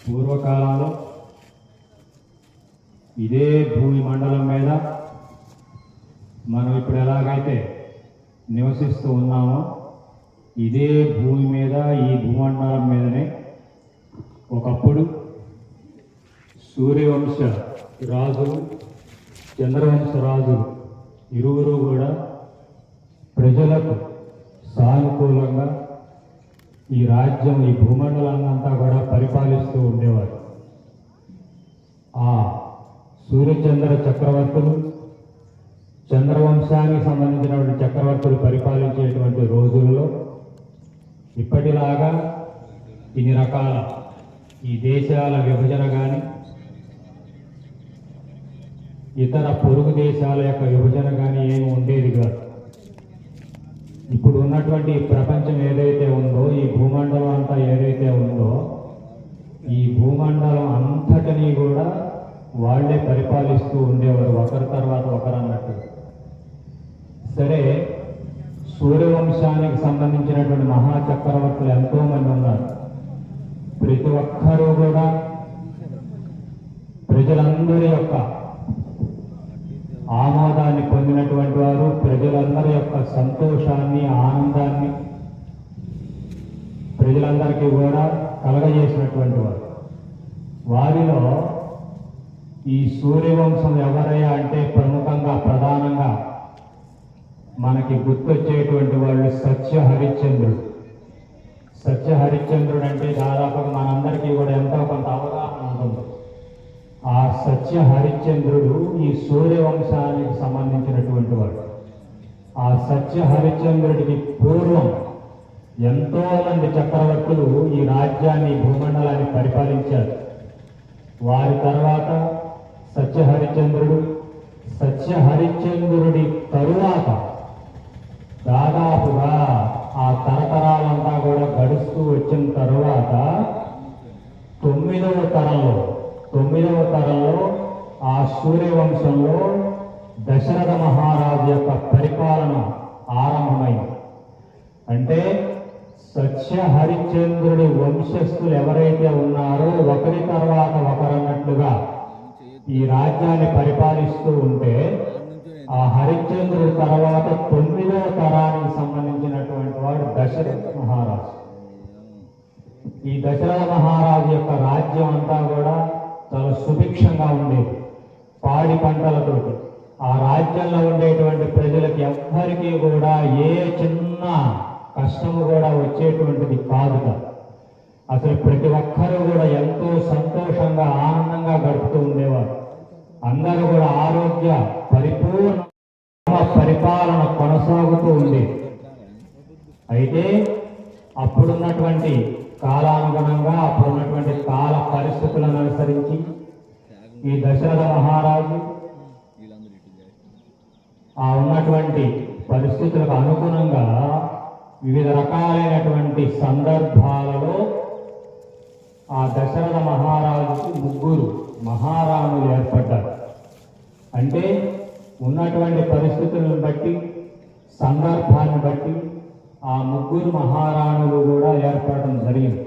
పూర్వకాలంలో ఇదే భూమి మండలం మీద మనం ఇప్పుడు ఎలాగైతే నివసిస్తూ ఉన్నామో ఇదే భూమి మీద ఈ భూమండలం మీదనే ఒకప్పుడు సూర్యవంశ రాజులు చంద్రవంశ రాజులు ఇరువురు కూడా ప్రజలకు సానుకూలంగా ఈ రాజ్యం ఈ భూమండలాన్నంతా కూడా పరిపాలిస్తూ ఉండేవారు. ఆ సూర్యచంద్ర చక్రవర్తులు చంద్రవంశానికి సంబంధించినటువంటి చక్రవర్తులు పరిపాలించేటువంటి రోజుల్లో ఇప్పటిలాగా ఇన్ని రకాల ఈ దేశాల విభజన కానీ ఇతర పొరుగు దేశాల యొక్క విభజన కానీ ఏమి ఉండేది కాదు. ఇప్పుడు ఉన్నటువంటి ప్రపంచం ఏదైతే ఉందో ఈ భూమండలం అంతా ఏదైతే ఉందో ఈ భూమండలం అంతటినీ కూడా వాళ్ళే పరిపాలిస్తూ ఉండేవారు, ఒకరి తర్వాత ఒకరు అన్నట్టు. సరే, సూర్యవంశానికి సంబంధించినటువంటి మహాచక్రవర్తులు ఎంతోమంది ఉన్నారు. ప్రతి ఒక్కరూ కూడా ప్రజలందరి యొక్క ఆమోదాన్ని పొందినటువంటి వారు, ప్రజలందరి యొక్క సంతోషాన్ని ఆనందాన్ని ప్రజలందరికీ కూడా కలగజేసినటువంటి వారు. వారిలో ఈ సూర్యవంశం ఎవరయ్యా అంటే ప్రముఖంగా ప్రధానంగా మనకి గుర్తొచ్చేటువంటి వాళ్ళు సత్య హరిశ్చంద్రుడు. సత్య హరిశ్చంద్రుడు అంటే దాదాపుగా మనందరికీ కూడా ఎంతో కొంత అవగాహన ఉంటుంది. ఆ సత్య హరిశ్చంద్రుడు ఈ సూర్యవంశానికి సంబంధించినటువంటి వాడు. ఆ సత్య హరిశ్చంద్రుడికి పూర్వం ఎంతో మంది చక్రవర్తులు ఈ రాజ్యాన్ని భూమండలాన్ని పరిపాలించారు. వారి తర్వాత సత్య హరిశ్చంద్రుడు, సత్య హరిశ్చంద్రుడి తరువాత దాదాపుగా ఆ తరతరాలంతా కూడా గడుస్తూ వచ్చిన తరువాత తొమ్మిదవ తరంలో ఆ సూర్యవంశంలో దశరథ మహారాజు యొక్క పరిపాలన ఆరంభమైంది. అంటే సత్య హరిశ్చంద్రుడి వంశస్థులు ఎవరైతే ఉన్నారో ఒకరి తర్వాత ఒకరన్నట్లుగా ఈ రాజ్యాన్ని పరిపాలిస్తూ ఉంటే ఆ హరిశ్చంద్రుడి తర్వాత 9వ తరానికి సంబంధించినటువంటి వాడు దశరథ మహారాజు. ఈ దశరథ మహారాజు యొక్క రాజ్యం అంతా కూడా చాలా సుభిక్షంగా ఉండేది, పాడి పంటలతోటి. ఆ రాజ్యంలో ఉండేటువంటి ప్రజలకి ఎవ్వరికీ కూడా ఏ చిన్న కష్టము కూడా వచ్చేటువంటిది కాదు. అసలు ప్రతి ఒక్కరూ కూడా ఎంతో సంతోషంగా ఆనందంగా గడుపుతూ ఉండేవారు. అందరూ కూడా ఆరోగ్య పరిపూర్ణ పరిపాలన కొనసాగుతూ ఉండేది. అయితే అప్పుడున్నటువంటి కాలానుగుణంగా అప్పుడున్నటువంటి కాల పరిస్థితులను అనుసరించి ఈ దశరథ మహారాజు ఆ ఉన్నటువంటి పరిస్థితులకు అనుగుణంగా వివిధ రకాలైనటువంటి సందర్భాలలో ఆ దశరథ మహారాజుకు 3 మహారాణులు ఏర్పడ్డారు. అంటే ఉన్నటువంటి పరిస్థితులను బట్టి సందర్భాన్ని బట్టి ఆ 3 మహారాణులు కూడా ఏర్పడడం జరిగింది.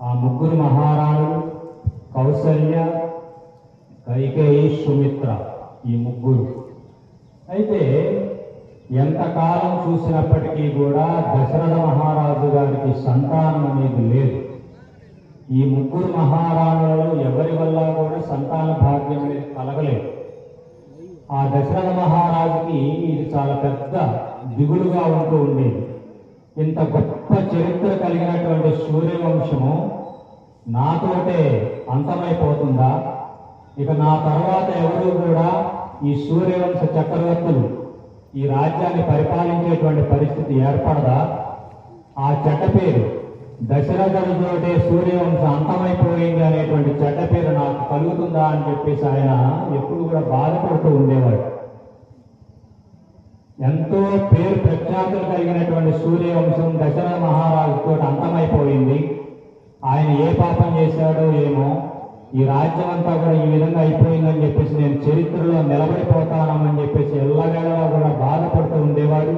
ఆ 3 మహారాణులు కౌసల్య, కైకేయి, సుమిత్ర, ఈ 3. అయితే ఎంతకాలం చూసినప్పటికీ కూడా దశరథ మహారాజు గారికి సంతానం అనేది లేదు. ఈ 3 మహారాణులలో ఎవరి వల్ల కూడా సంతాన భాగ్యం అనేది కలగలేదు. ఆ దశరథ మహారాజుకి ఇది చాలా పెద్ద దిగులుగా ఉంటూ ఉండేది. ఇంత గొప్ప చరిత్ర కలిగినటువంటి సూర్యవంశము నాతోటే అంతమైపోతుందా? ఇక నా తర్వాత ఎవరు కూడా ఈ సూర్యవంశ చక్రవర్తులు ఈ రాజ్యాన్ని పరిపాలించేటువంటి పరిస్థితి ఏర్పడదా? ఆ చెడ్డ పేరు దశరథుడితోటే సూర్యవంశం అంతమైపోయింది అనేటువంటి చెడ్డ పేరు నాకు కలుగుతుందా అని చెప్పేసి ఆయన ఎప్పుడు కూడా బాధపడుతూ ఉండేవాడు. ఎంతో పేరు ప్రఖ్యాతులు కలిగినటువంటి సూర్యవంశం దశరథ మహారాజుతో అంతమైపోయింది. ఆయన ఏ పాపం చేశాడో ఏమో, ఈ రాజ్యం అంతా కూడా ఈ విధంగా అయిపోయిందని చెప్పేసి నేను చరిత్రలో నిలబడిపోతానని చెప్పేసి ఎల్లవేళలా కూడా బాధపడుతూ ఉండేవాడు.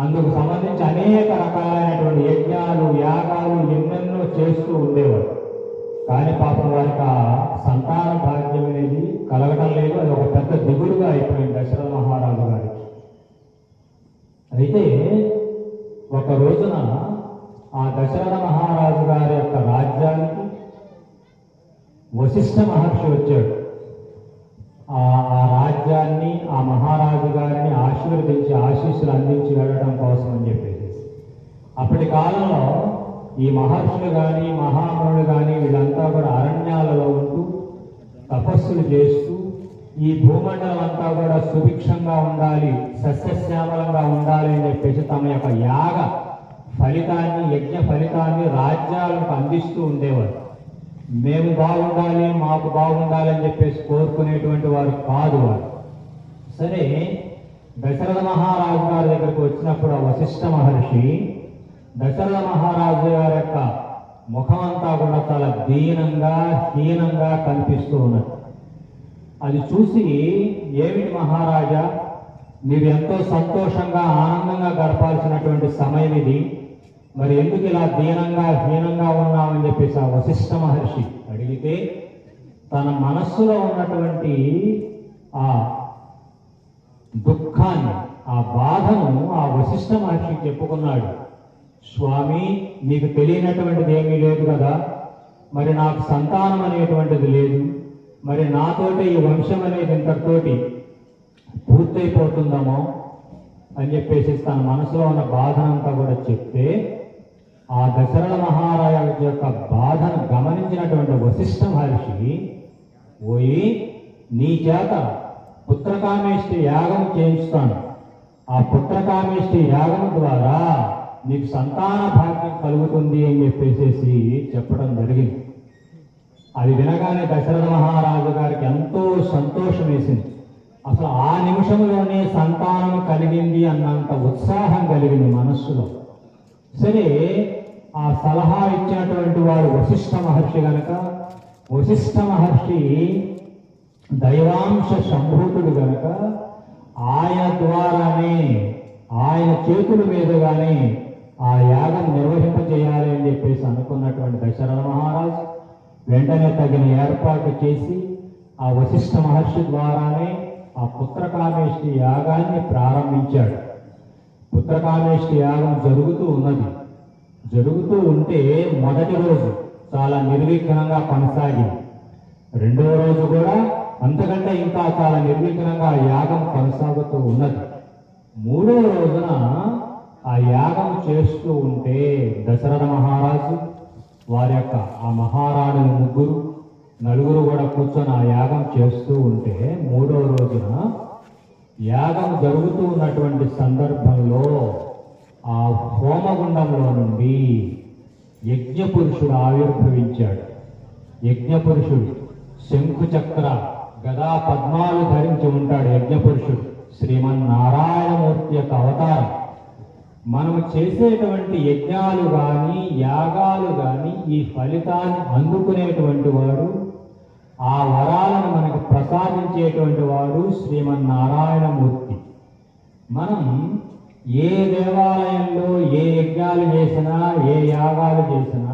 అందుకు సంబంధించి అనేక రకాలైనటువంటి యజ్ఞాలు, యాగాలు ఎన్నెన్నో చేస్తూ ఉండేవాడు. కానీ పాపం వారికి ఆ సంతాన భాగ్యం అనేది కలగడం లేదు. అది ఒక పెద్ద దిగులుగా అయిపోయింది దశరథ మహారాజు గారికి. అయితే ఒక రోజున ఆ దశరథ మహారాజు గారి యొక్క రాజ్యానికి వశిష్ఠ మహర్షి వచ్చాడు. ఆ రాజ్యాన్ని, ఆ మహారాజు గారిని ఆశీర్వదించి ఆశీస్సులు అందించి వెళ్ళడం కోసం అని చెప్పేసి, అప్పటి కాలంలో ఈ మహర్షులు కానీ మహామునులు కానీ వీళ్ళంతా కూడా అరణ్యాలలో ఉంటూ తపస్సులు చేస్తూ ఈ భూమండలం అంతా కూడా సుభిక్షంగా ఉండాలి, సస్యశ్యామలంగా ఉండాలి అని చెప్పేసి తమ యొక్క యాగ ఫలితాన్ని, యజ్ఞ ఫలితాన్ని రాజ్యాలకు అందిస్తూ ఉండేవారు. మేము బాగుండాలి, మాకు బాగుండాలి అని చెప్పేసి కోరుకునేటువంటి వారు కాదు వారు. సరే, దశరథ మహారాజు గారి దగ్గరకు వచ్చినప్పుడు ఆ వశిష్ఠ మహర్షి దశరథ మహారాజు గారి యొక్క ముఖమంతా కూడా చాలా దీనంగా హీనంగా కనిపిస్తూ ఉన్నది. అది చూసి, ఏమిటి మహారాజా, మీరు ఎంతో సంతోషంగా ఆనందంగా గడపాల్సినటువంటి సమయం ఇది, మరి ఎందుకు ఇలా దీనంగా హీనంగా ఉన్నామని చెప్పేసి ఆ వశిష్ఠ మహర్షి అడిగితే, తన మనస్సులో ఉన్నటువంటి ఆ దుఃఖాన్ని, ఆ బాధను ఆ వశిష్ఠ మహర్షికి చెప్పుకున్నాడు. స్వామి, మీకు తెలియనటువంటిది ఏమీ లేదు కదా, మరి నాకు సంతానం అనేటువంటిది లేదు, మరి నాతోటి ఈ వంశం అనేది ఇంతటితోటి పూర్తయిపోతుందమో అని చెప్పేసి తన మనసులో ఉన్న బాధనంతా కూడా చెప్తే, ఆ దశరథ మహారాజు యొక్క బాధను గమనించినటువంటి వశిష్ఠ మహర్షి, పోయి నీ చేత పుత్రకామేష్టి యాగం చేయిస్తాను, ఆ పుత్రకామేష్టి యాగం ద్వారా నీకు సంతాన భాగ్యం కలుగుతుంది అని చెప్పేసి చెప్పడం జరిగింది. అది వినగానే దశరథ మహారాజు గారికి ఎంతో సంతోషం వేసింది. అసలు ఆ నిమిషంలోనే సంతానం కలిగింది అన్నంత ఉత్సాహం కలిగింది మనస్సులో. సరే, ఆ సలహా ఇచ్చినటువంటి వాడు వశిష్ఠ మహర్షి గనక, వశిష్ఠ మహర్షి దైవాంశ సంభూతుడు గనక ఆయన ద్వారానే, ఆయన చేతుల మీదుగానే ఆ యాగం నిర్వహింపజేయాలి అని చెప్పేసి అనుకున్నటువంటి దశరథ మహారాజు వెంటనే తగిన ఏర్పాటు చేసి ఆ వశిష్ఠ మహర్షి ద్వారానే ఆ పుత్రకామేష్టి యాగాన్ని ప్రారంభించాడు. పుత్రకామేష్టి యాగం జరుగుతూ ఉన్నది. జరుగుతూ ఉంటే మొదటి రోజు చాలా నిర్విఘ్నంగా కొనసాగింది. రెండవ రోజు కూడా అంతకంటే ఇంకా చాలా నిర్విఘ్నంగా ఆ యాగం కొనసాగుతూ ఉన్నది. మూడవ రోజున ఆ యాగం చేస్తూ ఉంటే దశరథ మహారాజు వారి యొక్క ఆ మహారాణులు ముగ్గురు నలుగురు కూడా కూర్చొని ఆ యాగం చేస్తూ ఉంటే, మూడవ రోజున యాగం జరుగుతూ ఉన్నటువంటి సందర్భంలో ఆ హోమగుండంలో నుండి యజ్ఞపురుషుడు ఆవిర్భవించాడు. యజ్ఞపురుషుడు శంఖు చక్ర గదా పద్మాలు ధరించి ఉంటాడు. యజ్ఞపురుషుడు శ్రీమన్నారాయణమూర్తి యొక్క అవతారం. మనము చేసేటువంటి యజ్ఞాలు కానీ యాగాలు కానీ ఈ ఫలితాన్ని అందుకునేటువంటి వాడు, ఆ వరాలను మనకు ప్రసాదించేటువంటి వాడు శ్రీమన్నారాయణమూర్తి. మనం ఏ దేవాలయంలో ఏ యజ్ఞాలు చేసినా, ఏ యాగాలు చేసినా,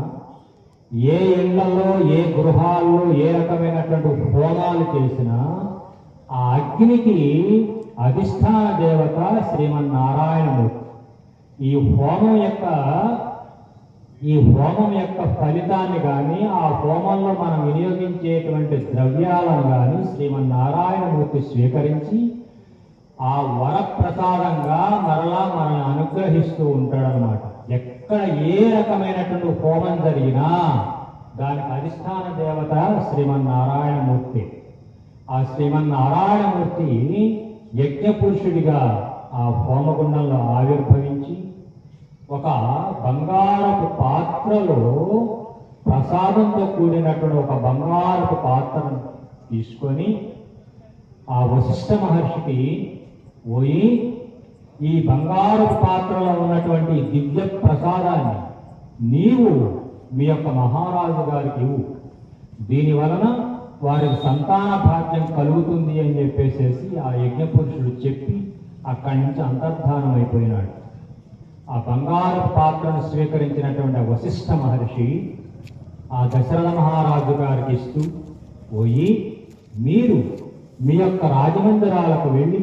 ఏ ఇళ్లలో ఏ గృహాల్లో ఏ రకమైనటువంటి హోమాలు చేసినా, ఆ అగ్నికి అధిష్టాన దేవత శ్రీమన్నారాయణమూర్తి. ఈ హోమం యొక్క ఫలితాన్ని కానీ, ఆ హోమంలో మనం వినియోగించేటువంటి ద్రవ్యాలను కానీ శ్రీమన్నారాయణమూర్తి స్వీకరించి ఆ వరప్రసాదంగా మరలా మనల్ని అనుగ్రహిస్తూ ఉంటాడనమాట. ఎక్కడ ఏ రకమైనటువంటి హోమం జరిగినా దానికి అధిష్టాన దేవత శ్రీమన్నారాయణమూర్తి. ఆ శ్రీమన్నారాయణమూర్తి యజ్ఞపురుషుడిగా ఆ హోమగుండంలో ఆవిర్భవించి ఒక బంగారపు పాత్రలో ప్రసాదంతో కూడినటువంటి ఒక బంగారపు పాత్రను తీసుకొని ఆ వశిష్ఠ మహర్షికి పోయి, ఈ బంగారపు పాత్రలో ఉన్నటువంటి దివ్య ప్రసాదాన్ని నీవు మీ యొక్క మహారాజు గారికి ఇవ్వు, దీని వలన వారికి సంతాన భాగ్యం కలుగుతుంది అని చెప్పేసి ఆ యజ్ఞపురుషుడు చెప్పి అక్కడి నుంచి అంతర్ధానం అయిపోయినాడు. ఆ బంగారు పాత్రను స్వీకరించినటువంటి వశిష్ఠ మహర్షి ఆ దశరథ మహారాజు గారికి ఇస్తూ పోయి, మీరు మీ యొక్క రాజమందిరాలకు వెళ్ళి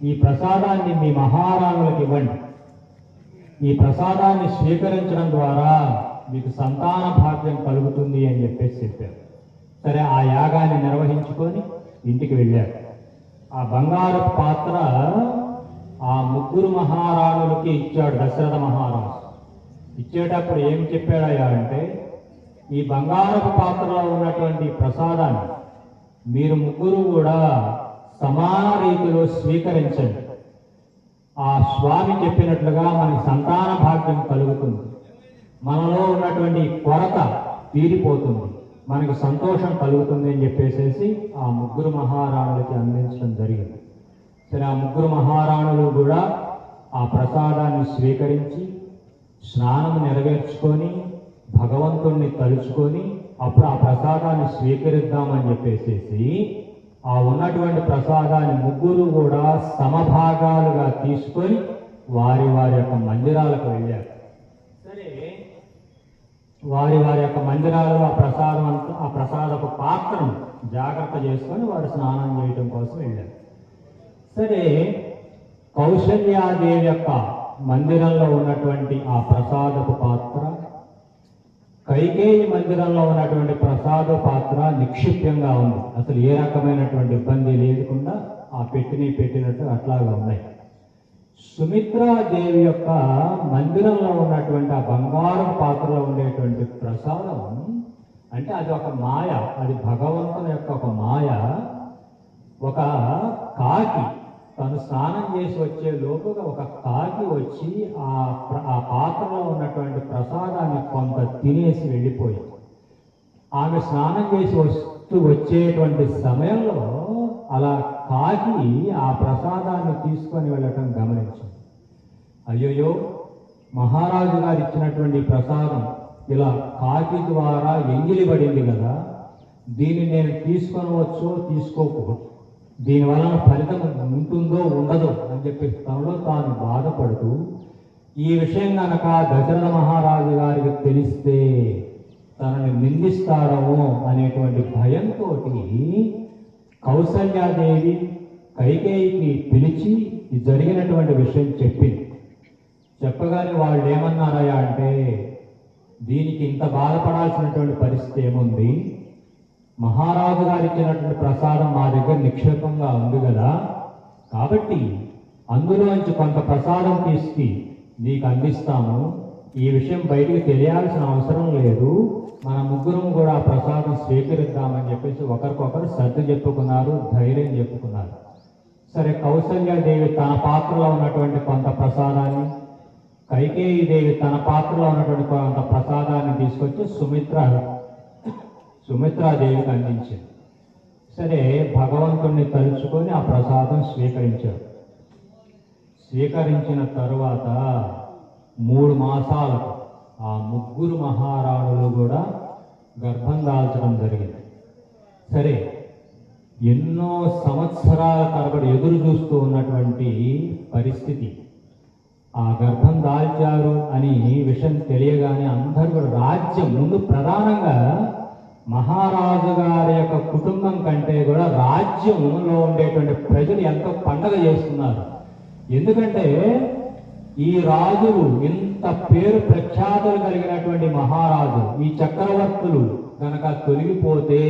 ఈ ప్రసాదాన్ని మీ మహారాణులకు ఇవ్వండి. ఈ ప్రసాదాన్ని స్వీకరించడం ద్వారా మీకు సంతాన భాగ్యం కలుగుతుంది అని చెప్పారు. సరే, ఆ యాగాన్ని నిర్వహించుకొని ఇంటికి వెళ్ళారు. ఆ బంగారు పాత్ర ఆ ముగ్గురు మహారాణులకి ఇచ్చాడు దశరథ మహారాజు. ఇచ్చేటప్పుడు ఏం చెప్పాడయ్యా అంటే, ఈ బంగారపు పాత్రలో ఉన్నటువంటి ప్రసాదాన్ని మీరు ముగ్గురు కూడా సమాన రీతిలో స్వీకరించండి. ఆ స్వామి చెప్పినట్లుగా మనకి సంతాన భాగ్యం కలుగుతుంది, మనలో ఉన్నటువంటి కొరత తీరిపోతుంది, మనకు సంతోషం కలుగుతుంది అని చెప్పేసి ఆ ముగ్గురు మహారాణులకి అందించడం జరిగింది. సరే, ఆ ముగ్గురు మహారాణులు కూడా ఆ ప్రసాదాన్ని స్వీకరించి స్నానం నెరవేర్చుకొని భగవంతుణ్ణి తలుచుకొని అప్పుడు ఆ ప్రసాదాన్ని స్వీకరిద్దామని చెప్పేసి ఆ ఉన్నటువంటి ప్రసాదాన్ని ముగ్గురు కూడా సమభాగాలుగా తీసుకొని వారి వారి యొక్క మందిరాలకు వెళ్ళారు. సరే, వారి వారి యొక్క మందిరాలలో ఆ ప్రసాదపు పాత్రను జాగ్రత్త చేసుకొని వారు స్నానం చేయడం కోసం వెళ్ళారు. సరే, కౌశల్యాదేవి యొక్క మందిరంలో ఉన్నటువంటి ఆ ప్రసాదపు పాత్ర, కైకేయి మందిరంలో ఉన్నటువంటి ప్రసాద పాత్ర నిక్షిప్యంగా ఉంది. అసలు ఏ రకమైనటువంటి ఇబ్బంది లేకుండా ఆ పెట్టినట్టు అట్లాగా ఉన్నాయి. సుమిత్రాదేవి యొక్క మందిరంలో ఉన్నటువంటి ఆ బంగారం పాత్రలో ఉండేటువంటి ప్రసాదం అంటే అది ఒక మాయ, అది భగవంతుని యొక్క ఒక మాయ. ఒక కాకి తను స్నానం చేసి వచ్చే లోపుగా ఒక కాకి వచ్చి ఆ పాత్రలో ఉన్నటువంటి ప్రసాదాన్ని కొంత తినేసి వెళ్ళిపోయింది. ఆమె స్నానం చేసి వచ్చేటువంటి సమయంలో అలా కాకి ఆ ప్రసాదాన్ని తీసుకొని వెళ్ళటం గమనించింది. అయ్యయ్యో, మహారాజు గారు ఇచ్చినటువంటి ప్రసాదం ఇలా కాకి ద్వారా ఎంగిలిపడింది కదా, దీన్ని నేను తీసుకొనవచ్చో తీసుకోకూడదు, దీనివలన ఫలితం ఉంటుందో ఉండదో అని చెప్పి తనలో తాను బాధపడుతూ, ఈ విషయం కనుక దశరథ మహారాజు గారికి తెలిస్తే తనని నిందిస్తాడమో అనేటువంటి భయంతో కౌసల్యాదేవి కైకేయికి పిలిచి ఈ జరిగినటువంటి విషయం చెప్పింది. చెప్పగానే వాళ్ళు ఏమన్నారయ్యా అంటే, దీనికి ఇంత బాధపడాల్సినటువంటి పరిస్థితి ఏముంది, మహారాజు గారు ఇచ్చినటువంటి ప్రసాదం మా దగ్గర నిక్షేపంగా ఉంది కదా, కాబట్టి అందులోంచి కొంత ప్రసాదం తీసుకు నీకు అందిస్తాము, ఈ విషయం బయటికి తెలియాల్సిన అవసరం లేదు, మన ముగ్గురం కూడా ఆ ప్రసాదం స్వీకరిద్దామని చెప్పేసి ఒకరికొకరు సర్ది చెప్పుకున్నారు, ధైర్యం చెప్పుకున్నారు. సరే, కౌసల్యాదేవి తన పాత్రలో ఉన్నటువంటి కొంత ప్రసాదాన్ని, కైకేయీదేవి తన పాత్రలో ఉన్నటువంటి కొంత ప్రసాదాన్ని తీసుకొచ్చి సుమిత్రాదేవికి అందించింది. సరే, భగవంతుణ్ణి తలుచుకొని ఆ ప్రసాదం స్వీకరించారు. స్వీకరించిన తరువాత 3 మాసాలకు ఆ ముగ్గురు మహారాణులు కూడా గర్భం దాల్చడం జరిగింది. సరే, ఎన్నో సంవత్సరాల తరబడి ఎదురు చూస్తూ ఉన్నటువంటి పరిస్థితి, ఆ గర్భం దాల్చారు అని విషయం తెలియగానే అందరూ కూడా రాజ్యం ముందు ప్రధానంగా మహారాజు గారి యొక్క కుటుంబం కంటే కూడా రాజ్యంలో ఉండేటువంటి ప్రజలు ఎంతో పండగ చేస్తున్నారు. ఎందుకంటే ఈ రాజులు ఇంత పేరు ప్రఖ్యాతులు కలిగినటువంటి మహారాజు, ఈ చక్రవర్తులు కనుక తొలగిపోతే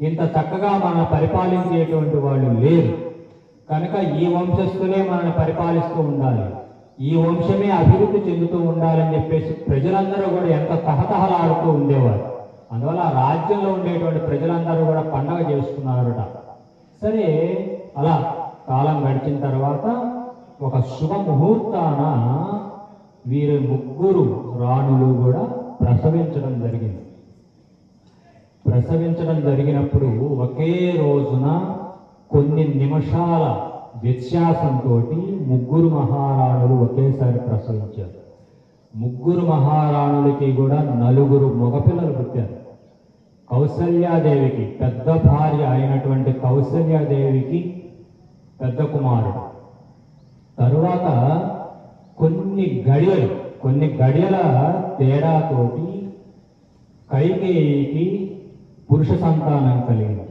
ఇంత చక్కగా మనం పరిపాలించేటువంటి వాళ్ళు లేరు కనుక ఈ వంశస్థులే మనల్ని పరిపాలిస్తూ ఉండాలి, ఈ వంశమే అభివృద్ధి చెందుతూ ఉండాలని చెప్పేసి ప్రజలందరూ కూడా ఎంత తహతహలాడుతూ ఉండేవారు. అందువల్ల ఆ రాజ్యంలో ఉండేటువంటి ప్రజలందరూ కూడా పండగ చేసుకున్నారట. సరే, అలా కాలం గడిచిన తర్వాత ఒక శుభ ముహూర్తాన వీరి ముగ్గురు రాణులు కూడా ప్రసవించడం జరిగింది. ప్రసవించడం జరిగినప్పుడు ఒకే రోజున కొన్ని నిమిషాల వ్యత్యాసంతో ముగ్గురు మహారాణులు ఒకేసారి ప్రసవించారు. ముగ్గురు మహారాణులకి కూడా 4 మగపిల్లలు పుట్టారు. కౌసల్యాదేవికి, పెద్ద భార్య అయినటువంటి కౌసల్యాదేవికి పెద్ద కుమారుడు. తరువాత కొన్ని గడియల తేడాతోటి కైకేయికి పురుష సంతానం కలిగింది.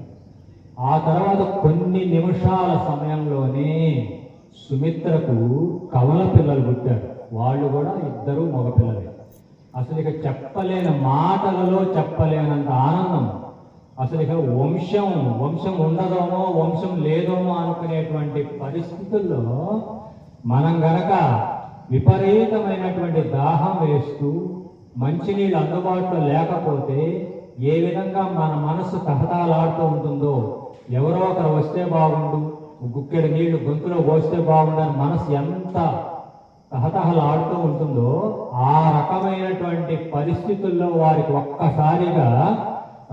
ఆ తర్వాత కొన్ని నిమిషాల సమయంలోనే సుమిత్రకు కవల పిల్లలు పుట్టారు. వాళ్ళు కూడా ఇద్దరు మగపిల్లలే. అసలు ఇక చెప్పలేని మాటలలో చెప్పలేనంత ఆనందం. అసలు ఇక వంశం ఉండదోమో వంశం లేదోమో అనుకునేటువంటి పరిస్థితుల్లో మనం గనక విపరీతమైనటువంటి దాహం వేస్తూ మంచినీళ్ళు అందుబాటులో లేకపోతే ఏ విధంగా మన మనసు తహతహలాడుతూ ఉంటుందో, ఎవరో ఒకరు వస్తే బాగుండు, గుక్కెడు నీళ్లు గొంతులో పోస్తే బాగుండని మనసు ఎంత తహతహలాడుతూ ఉంటుందో, ఆ రకమైనటువంటి పరిస్థితుల్లో వారికి ఒక్కసారిగా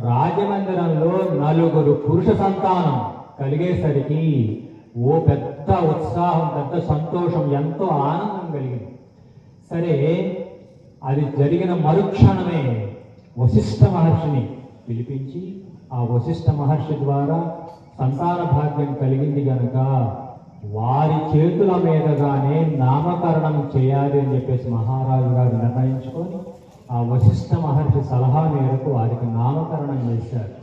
రాజమందిరంలో 4 పురుష సంతానం కలిగేసరికి ఓ పెద్ద ఉత్సాహం, పెద్ద సంతోషం, ఎంతో ఆనందం కలిగింది. సరే, అది జరిగిన మరుక్షణమే వశిష్ఠ మహర్షిని పిలిపించి ఆ వశిష్ఠ మహర్షి ద్వారా సంతాన భాగ్యం కలిగింది గనక వారి చేతుల మీదగానే నామకరణం చేయాలి అని చెప్పేసి మహారాజు గారు నిర్ణయించుకొని ఆ వశిష్ఠ మహర్షి సలహా మేరకు వారికి నామకరణం చేశారు.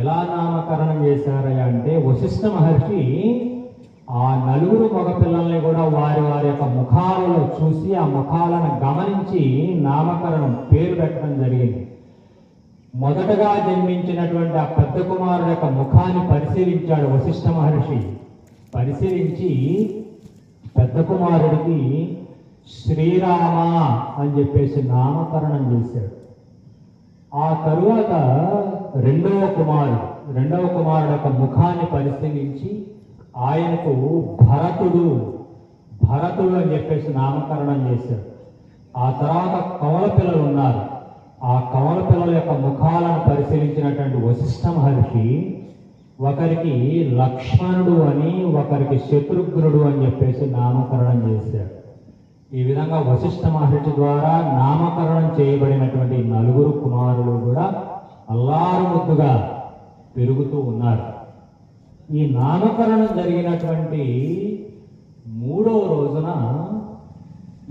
ఎలా నామకరణం చేశారయ్యా అంటే, వశిష్ఠ మహర్షి ఆ 4 మగపిల్లల్ని కూడా వారి యొక్క ముఖాలలో చూసి ఆ ముఖాలను గమనించి నామకరణం పేరు పెట్టడం జరిగింది. మొదటగా జన్మించినటువంటి ఆ పెద్ద కుమారుడు యొక్క ముఖాన్ని పరిశీలించాడు వశిష్ఠ మహర్షి. పరిశీలించి పెద్ద కుమారుడికి శ్రీరామ అని చెప్పేసి నామకరణం చేశాడు. ఆ తరువాత రెండవ కుమారుడు యొక్క ముఖాన్ని పరిశీలించి ఆయనకు భరతుడు అని చెప్పేసి నామకరణం చేశాడు. ఆ తర్వాత కవల పిల్లలు ఉన్నారు. ఆ కవల పిల్లల యొక్క ముఖాలను పరిశీలించినటువంటి వశిష్ఠ మహర్షి ఒకరికి లక్ష్మణుడు అని, ఒకరికి శత్రుఘ్నుడు అని చెప్పేసి నామకరణం చేశాడు. ఈ విధంగా వశిష్ఠ మహర్షి ద్వారా నామకరణం చేయబడినటువంటి 4 కుమారులు కూడా అల్లారు ముద్దుగా పెరుగుతూ ఉన్నారు. ఈ నామకరణం జరిగినటువంటి 3వ రోజున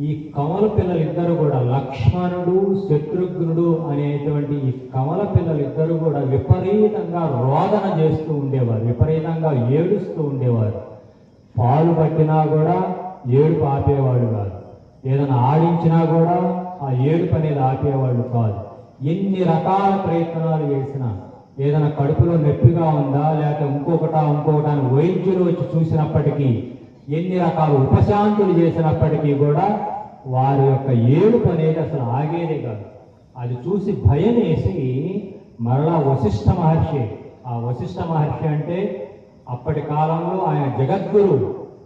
ఈ కమల పిల్లలిద్దరూ కూడా, లక్ష్మణుడు శత్రుఘ్నుడు అనేటువంటి ఈ కమల పిల్లలిద్దరూ కూడా విపరీతంగా రోదన చేస్తూ ఉండేవారు, విపరీతంగా ఏడుస్తూ ఉండేవారు. పాలు పట్టినా కూడా ఏడుపు ఆపేవాడు కాదు, ఏదైనా ఆడించినా కూడా ఆ ఏడుపు అనేది ఆపేవాళ్ళు కాదు. ఎన్ని రకాల ప్రయత్నాలు చేసినా, ఏదైనా కడుపులో నొప్పిగా ఉందా లేకపోతే ఇంకొకటి అని వైద్యులు వచ్చి చూసినప్పటికీ, ఎన్ని రకాల ఉపశాంతులు చేసినప్పటికీ కూడా వారి యొక్క ఏడుపు అనేది అసలు ఆగేదే కాదు. అది చూసి భయం వేసి మరలా వశిష్ఠ మహర్షి, ఆ వశిష్ఠ మహర్షి అంటే అప్పటి కాలంలో ఆయన జగద్గురు,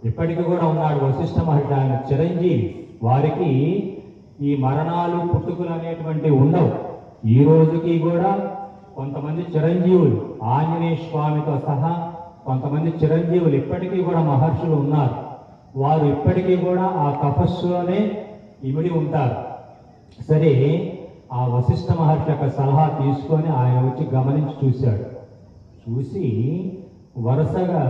ఇప్పటికీ కూడా ఉన్నాడు వశిష్ఠ మహర్షి, ఆయన చిరంజీవి. వారికి ఈ మరణాలు పుట్టుకలు అనేటువంటివి ఉండవు. ఈ రోజుకి కూడా కొంతమంది చిరంజీవులు, ఆంజనేయ స్వామితో సహా కొంతమంది చిరంజీవులు ఇప్పటికీ కూడా మహర్షులు ఉన్నారు. వారు ఇప్పటికీ కూడా ఆ తపస్సులోనే ఇమిడి ఉంటారు. సరే, ఆ వశిష్ఠ మహర్షి యొక్క సలహా తీసుకొని ఆయన వచ్చి గమనించి చూశాడు. చూసి వరుసగా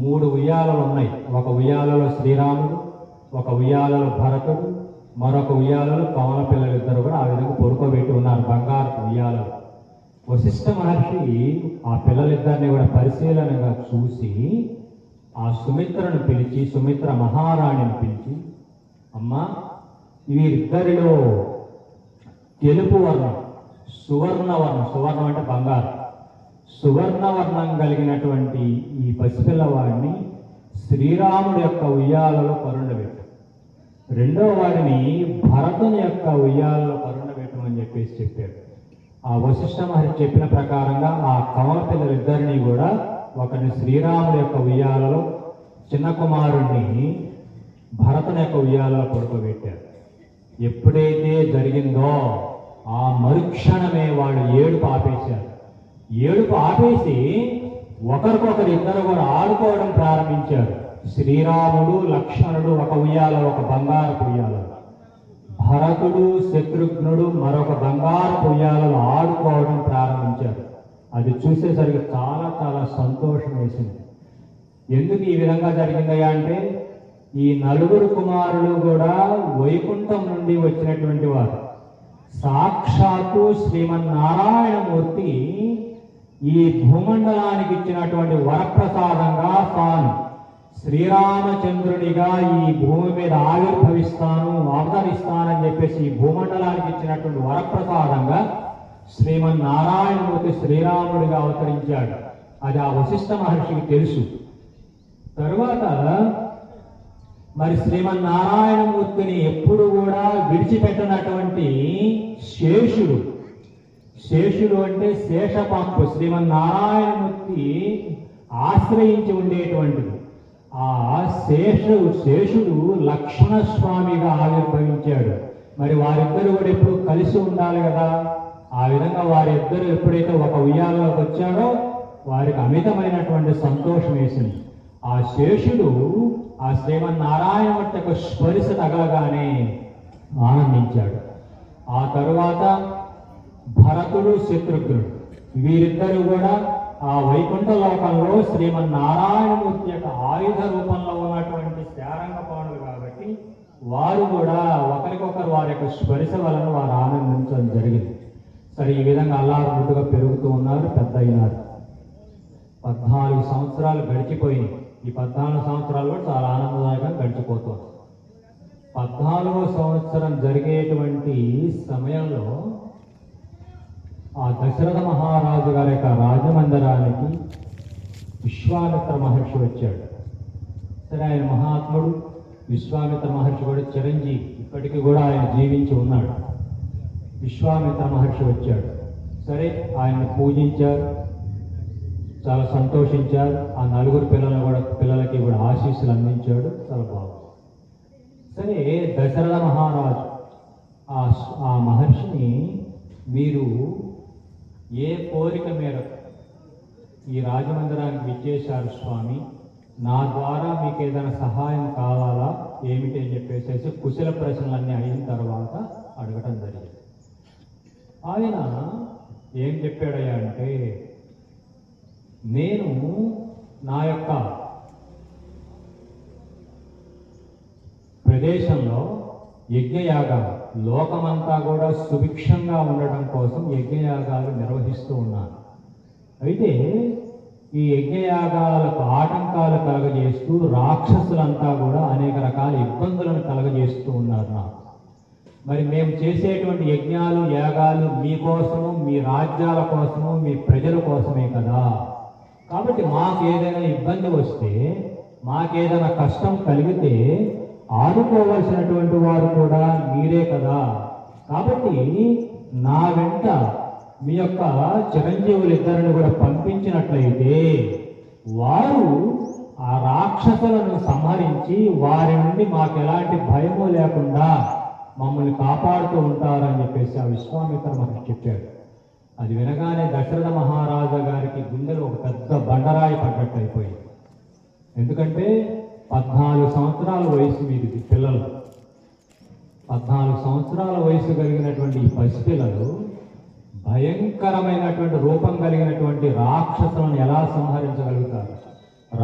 3 ఉయ్యాలలు ఉన్నాయి. ఒక ఉయ్యాలలో శ్రీరాముడు, ఒక ఉయ్యాలలో భరతుడు, మరొక ఉయ్యాలలో కమల పిల్లలిద్దరు కూడా ఆ విధంగా పడుకోబెట్టి ఉన్నారు, బంగారు ఉయ్యాలలు. వశిష్ఠ మహర్షి ఆ పిల్లలిద్దరిని కూడా పరిశీలనగా చూసి ఆ సుమిత్రను పిలిచి, సుమిత్ర మహారాణిని పిలిచి, అమ్మా, వీరిద్దరిలో తెలుపు వర్ణం, సువర్ణం అంటే బంగారు, సువర్ణవర్ణం కలిగినటువంటి ఈ పసిపిల్లవాడిని శ్రీరాముడి యొక్క ఉయ్యాలలో కరుండబెట్టు, రెండో వాడిని భరతుని యొక్క ఉయ్యాలలో కరుండబెట్టమని చెప్పేసి చెప్పాడు. ఆ వశిష్ఠ మహర్షి చెప్పిన ప్రకారంగా ఆ కమల పిల్లలిద్దరినీ కూడా, ఒకరిని శ్రీరాముడి యొక్క ఉయ్యాలలో, చిన్న కుమారుణ్ణి భరతుని యొక్క ఉయ్యాలలో పడుకోబెట్టారు. ఎప్పుడైతే జరిగిందో ఆ మరుక్షణమే వాళ్ళు ఏడుపు ఆపేశారు. ఏడుపు ఆపేసి ఒకరికొకరు ఇద్దరు కూడా ఆడుకోవడం ప్రారంభించారు. శ్రీరాముడు లక్ష్మణుడు ఒక ఉయ్యాల, ఒక బంగారపు ఉయ్యాల, భరతుడు శత్రుఘ్నుడు మరొక బంగారపు ఉయ్యాలలో ఆడుకోవడం ప్రారంభించారు. అది చూసేసరికి చాలా చాలా సంతోషం వేసింది. ఎందుకు ఈ విధంగా జరిగిందయ్యా అంటే, ఈ 4 కుమారులు కూడా వైకుంఠం నుండి వచ్చినటువంటి వారు. సాక్షాత్తు శ్రీమన్నారాయణమూర్తి ఈ భూమండలానికి ఇచ్చినటువంటి వరప్రసాదంగా తాను శ్రీరామచంద్రునిగా ఈ భూమి మీద అవతరిస్తానని చెప్పేసి ఈ భూమండలానికి ఇచ్చినటువంటి వరప్రసాదంగా శ్రీమన్నారాయణమూర్తి శ్రీరాముడిగా అవతరించాడు. అది ఆ వశిష్ఠ మహర్షికి తెలుసు. తరువాత మరి శ్రీమన్నారాయణమూర్తిని ఎప్పుడు కూడా విడిచిపెట్టనటువంటి శేషుడు అంటే శేషపాంపు శ్రీమన్నారాయణమూర్తి ఆశ్రయించి ఉండేటువంటిది. ఆ శేషుడు లక్ష్మణస్వామిగా ఆవిర్భవించాడు. మరి వారిద్దరు కూడా ఎప్పుడు కలిసి ఉండాలి కదా. ఆ విధంగా వారిద్దరు ఎప్పుడైతే ఒక ఉయ్యాలలోకి వచ్చారో వారికి అమితమైనటువంటి సంతోషం వేసింది. ఆ శేషుడు ఆ శ్రీమన్నారాయణమూర్తి యొక్క స్పర్శ తగలగానే ఆనందించాడు. ఆ తరువాత భరతుడు శత్రుఘ్నుడు వీరిద్దరూ కూడా ఆ వైకుంఠ లోకంలో శ్రీమన్నారాయణమూర్తి యొక్క ఆయుధ రూపంలో ఉన్నటువంటి శారంగపాణులు కాబట్టి వారు కూడా ఒకరికొకరు వారి యొక్క స్పర్శ వలన వారు ఆనందించడం జరిగింది. సరే, ఈ విధంగా అల్లారుముద్దుగా పెరుగుతూ ఉన్నారు, పెద్ద అయినారు. 14 సంవత్సరాలు గడిచిపోయినాయి. ఈ 14 సంవత్సరాలు కూడా చాలా ఆనందదాయకంగా గడిచిపోతుంది. 14వ సంవత్సరం జరిగేటువంటి సమయంలో ఆ దశరథ మహారాజు గారి యొక్క రాజమందిరానికి విశ్వామిత్ర మహర్షి వచ్చాడు. సరే, ఆయన మహాత్ముడు. విశ్వామిత్ర మహర్షి కూడా చిరంజీవి, ఇప్పటికీ కూడా ఆయన జీవించి ఉన్నాడు. విశ్వామిత్ర మహర్షి వచ్చాడు. సరే, ఆయన్ని పూజించారు, చాలా సంతోషించారు. ఆ 4 పిల్లలకి కూడా ఆశీస్సులు అందించాడు. చాలా బాగుంది. సరే, దశరథ మహారాజు ఆ మహర్షిని, మీరు ఏ కోరిక మేరకు ఈ రాజమందిరానికి విచ్చేశారు స్వామి, నా ద్వారా మీకు ఏదైనా సహాయం కావాలా ఏమిటి అని చెప్పేసి కుశల ప్రశ్నలన్నీ అయిన తర్వాత అడగటం జరిగింది. ఆయన ఏం చెప్పాడయ్యా అంటే, నేను నా యొక్క ప్రదేశంలో యజ్ఞయాగాలు, లోకమంతా కూడా సుభిక్షంగా ఉండటం కోసం యజ్ఞయాగాలు నిర్వహిస్తూ ఉన్నాను. అయితే ఈ యజ్ఞయాగాలకు ఆటంకాలు కలగజేస్తూ రాక్షసులంతా కూడా అనేక రకాల ఇబ్బందులను కలగజేస్తూ ఉన్నారు నాకు. మరి మేము చేసేటువంటి యజ్ఞాలు యాగాలు మీకోసము, మీ రాజ్యాల కోసము, మీ ప్రజల కోసమే కదా. కాబట్టి మాకు ఏదైనా ఇబ్బంది వస్తే, మాకేదైనా కష్టం కలిగితే ఆదుకోవాల్సినటువంటి వారు కూడా మీరే కదా. కాబట్టి నా వెంట మీ యొక్క చిరంజీవులిద్దరిని కూడా పంపించినట్లయితే వారు ఆ రాక్షసులను సంహరించి వారి నుండి మాకు ఎలాంటి భయము లేకుండా మమ్మల్ని కాపాడుతూ ఉంటారని చెప్పేసి ఆ విశ్వామిత్ర మహర్షి చెప్పాడు. అది వినగానే దశరథ మహారాజా గారికి గుండెలు ఒక పెద్ద బండరాయి పడ్డట్టు అయిపోయింది. ఎందుకంటే 14 సంవత్సరాల వయసు మీది పిల్లలు, 14 సంవత్సరాల వయసు కలిగినటువంటి ఈ పసిపిల్లలు భయంకరమైనటువంటి రూపం కలిగినటువంటి రాక్షసులను ఎలా సంహరించగలుగుతారు?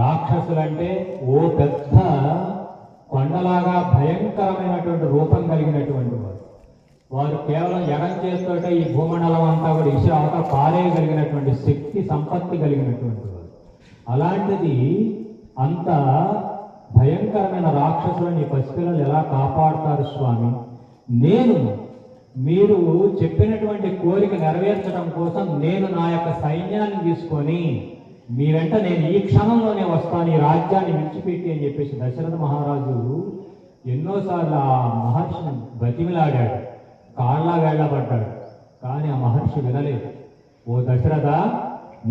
రాక్షసులంటే ఓ పెద్ద కొండలాగా భయంకరమైనటువంటి రూపం కలిగినటువంటి వారు కేవలం ఎడం చేస్తోటే ఈ భూమండలం అంతా కూడా అవతల పారేయగలిగినటువంటి శక్తి సంపత్తి కలిగినటువంటి వారు. అలాంటిది అంత భయంకరమైన రాక్షసులను ఈ పసిపిల్లలు ఎలా కాపాడుతారు స్వామి? మీరు చెప్పినటువంటి కోరిక నెరవేర్చడం కోసం నేను నా యొక్క సైన్యాన్ని తీసుకొని మీ వెంట నేను ఈ క్షణంలోనే వస్తాను, ఈ రాజ్యాన్ని విడిచిపెట్టి అని చెప్పేసి దశరథ మహారాజు ఎన్నోసార్లు ఆ మహర్షిని బతిమిలాడాడు, కాళ్ళ వేళ్లబడ్డాడు. కానీ ఆ మహర్షి వినలేదు. ఓ దశరథ,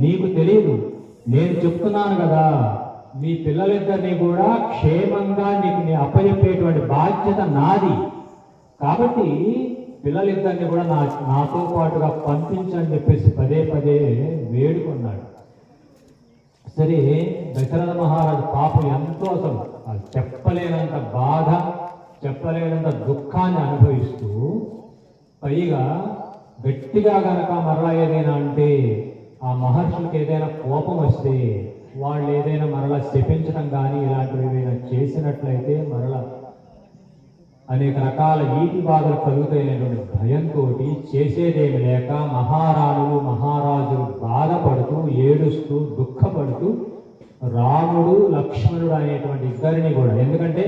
నీకు తెలియదు, నేను చెప్తున్నాను కదా, మీ పిల్లలిద్దరినీ కూడా క్షేమంగా నీకు అప్పచెప్పేటువంటి బాధ్యత నాది. కాబట్టి పిల్లలిద్దరిని కూడా నాతో పాటుగా పంపించని చెప్పేసి పదే పదే వేడుకున్నాడు. సరే, దశరథ మహారాజు పాపం ఎంతో అసలు చెప్పలేనంత బాధ, చెప్పలేనంత దుఃఖాన్ని అనుభవిస్తూ, పైగా గట్టిగా గనక మరలా ఏదైనా అంటే ఆ మహర్షులకు ఏదైనా కోపం వస్తే వాళ్ళు ఏదైనా మరలా శపించడం కానీ ఇలాంటివి ఏదైనా చేసినట్లయితే మరలా అనేక రకాల ఈటి బాధలు కలుగుతాయనేటువంటి భయంతో చేసేదేమి లేక మహారాణులు మహారాజులు బాధపడుతూ ఏడుస్తూ దుఃఖపడుతూ రాముడు లక్ష్మణుడు అనేటువంటి ఇద్దరిని కూడా, ఎందుకంటే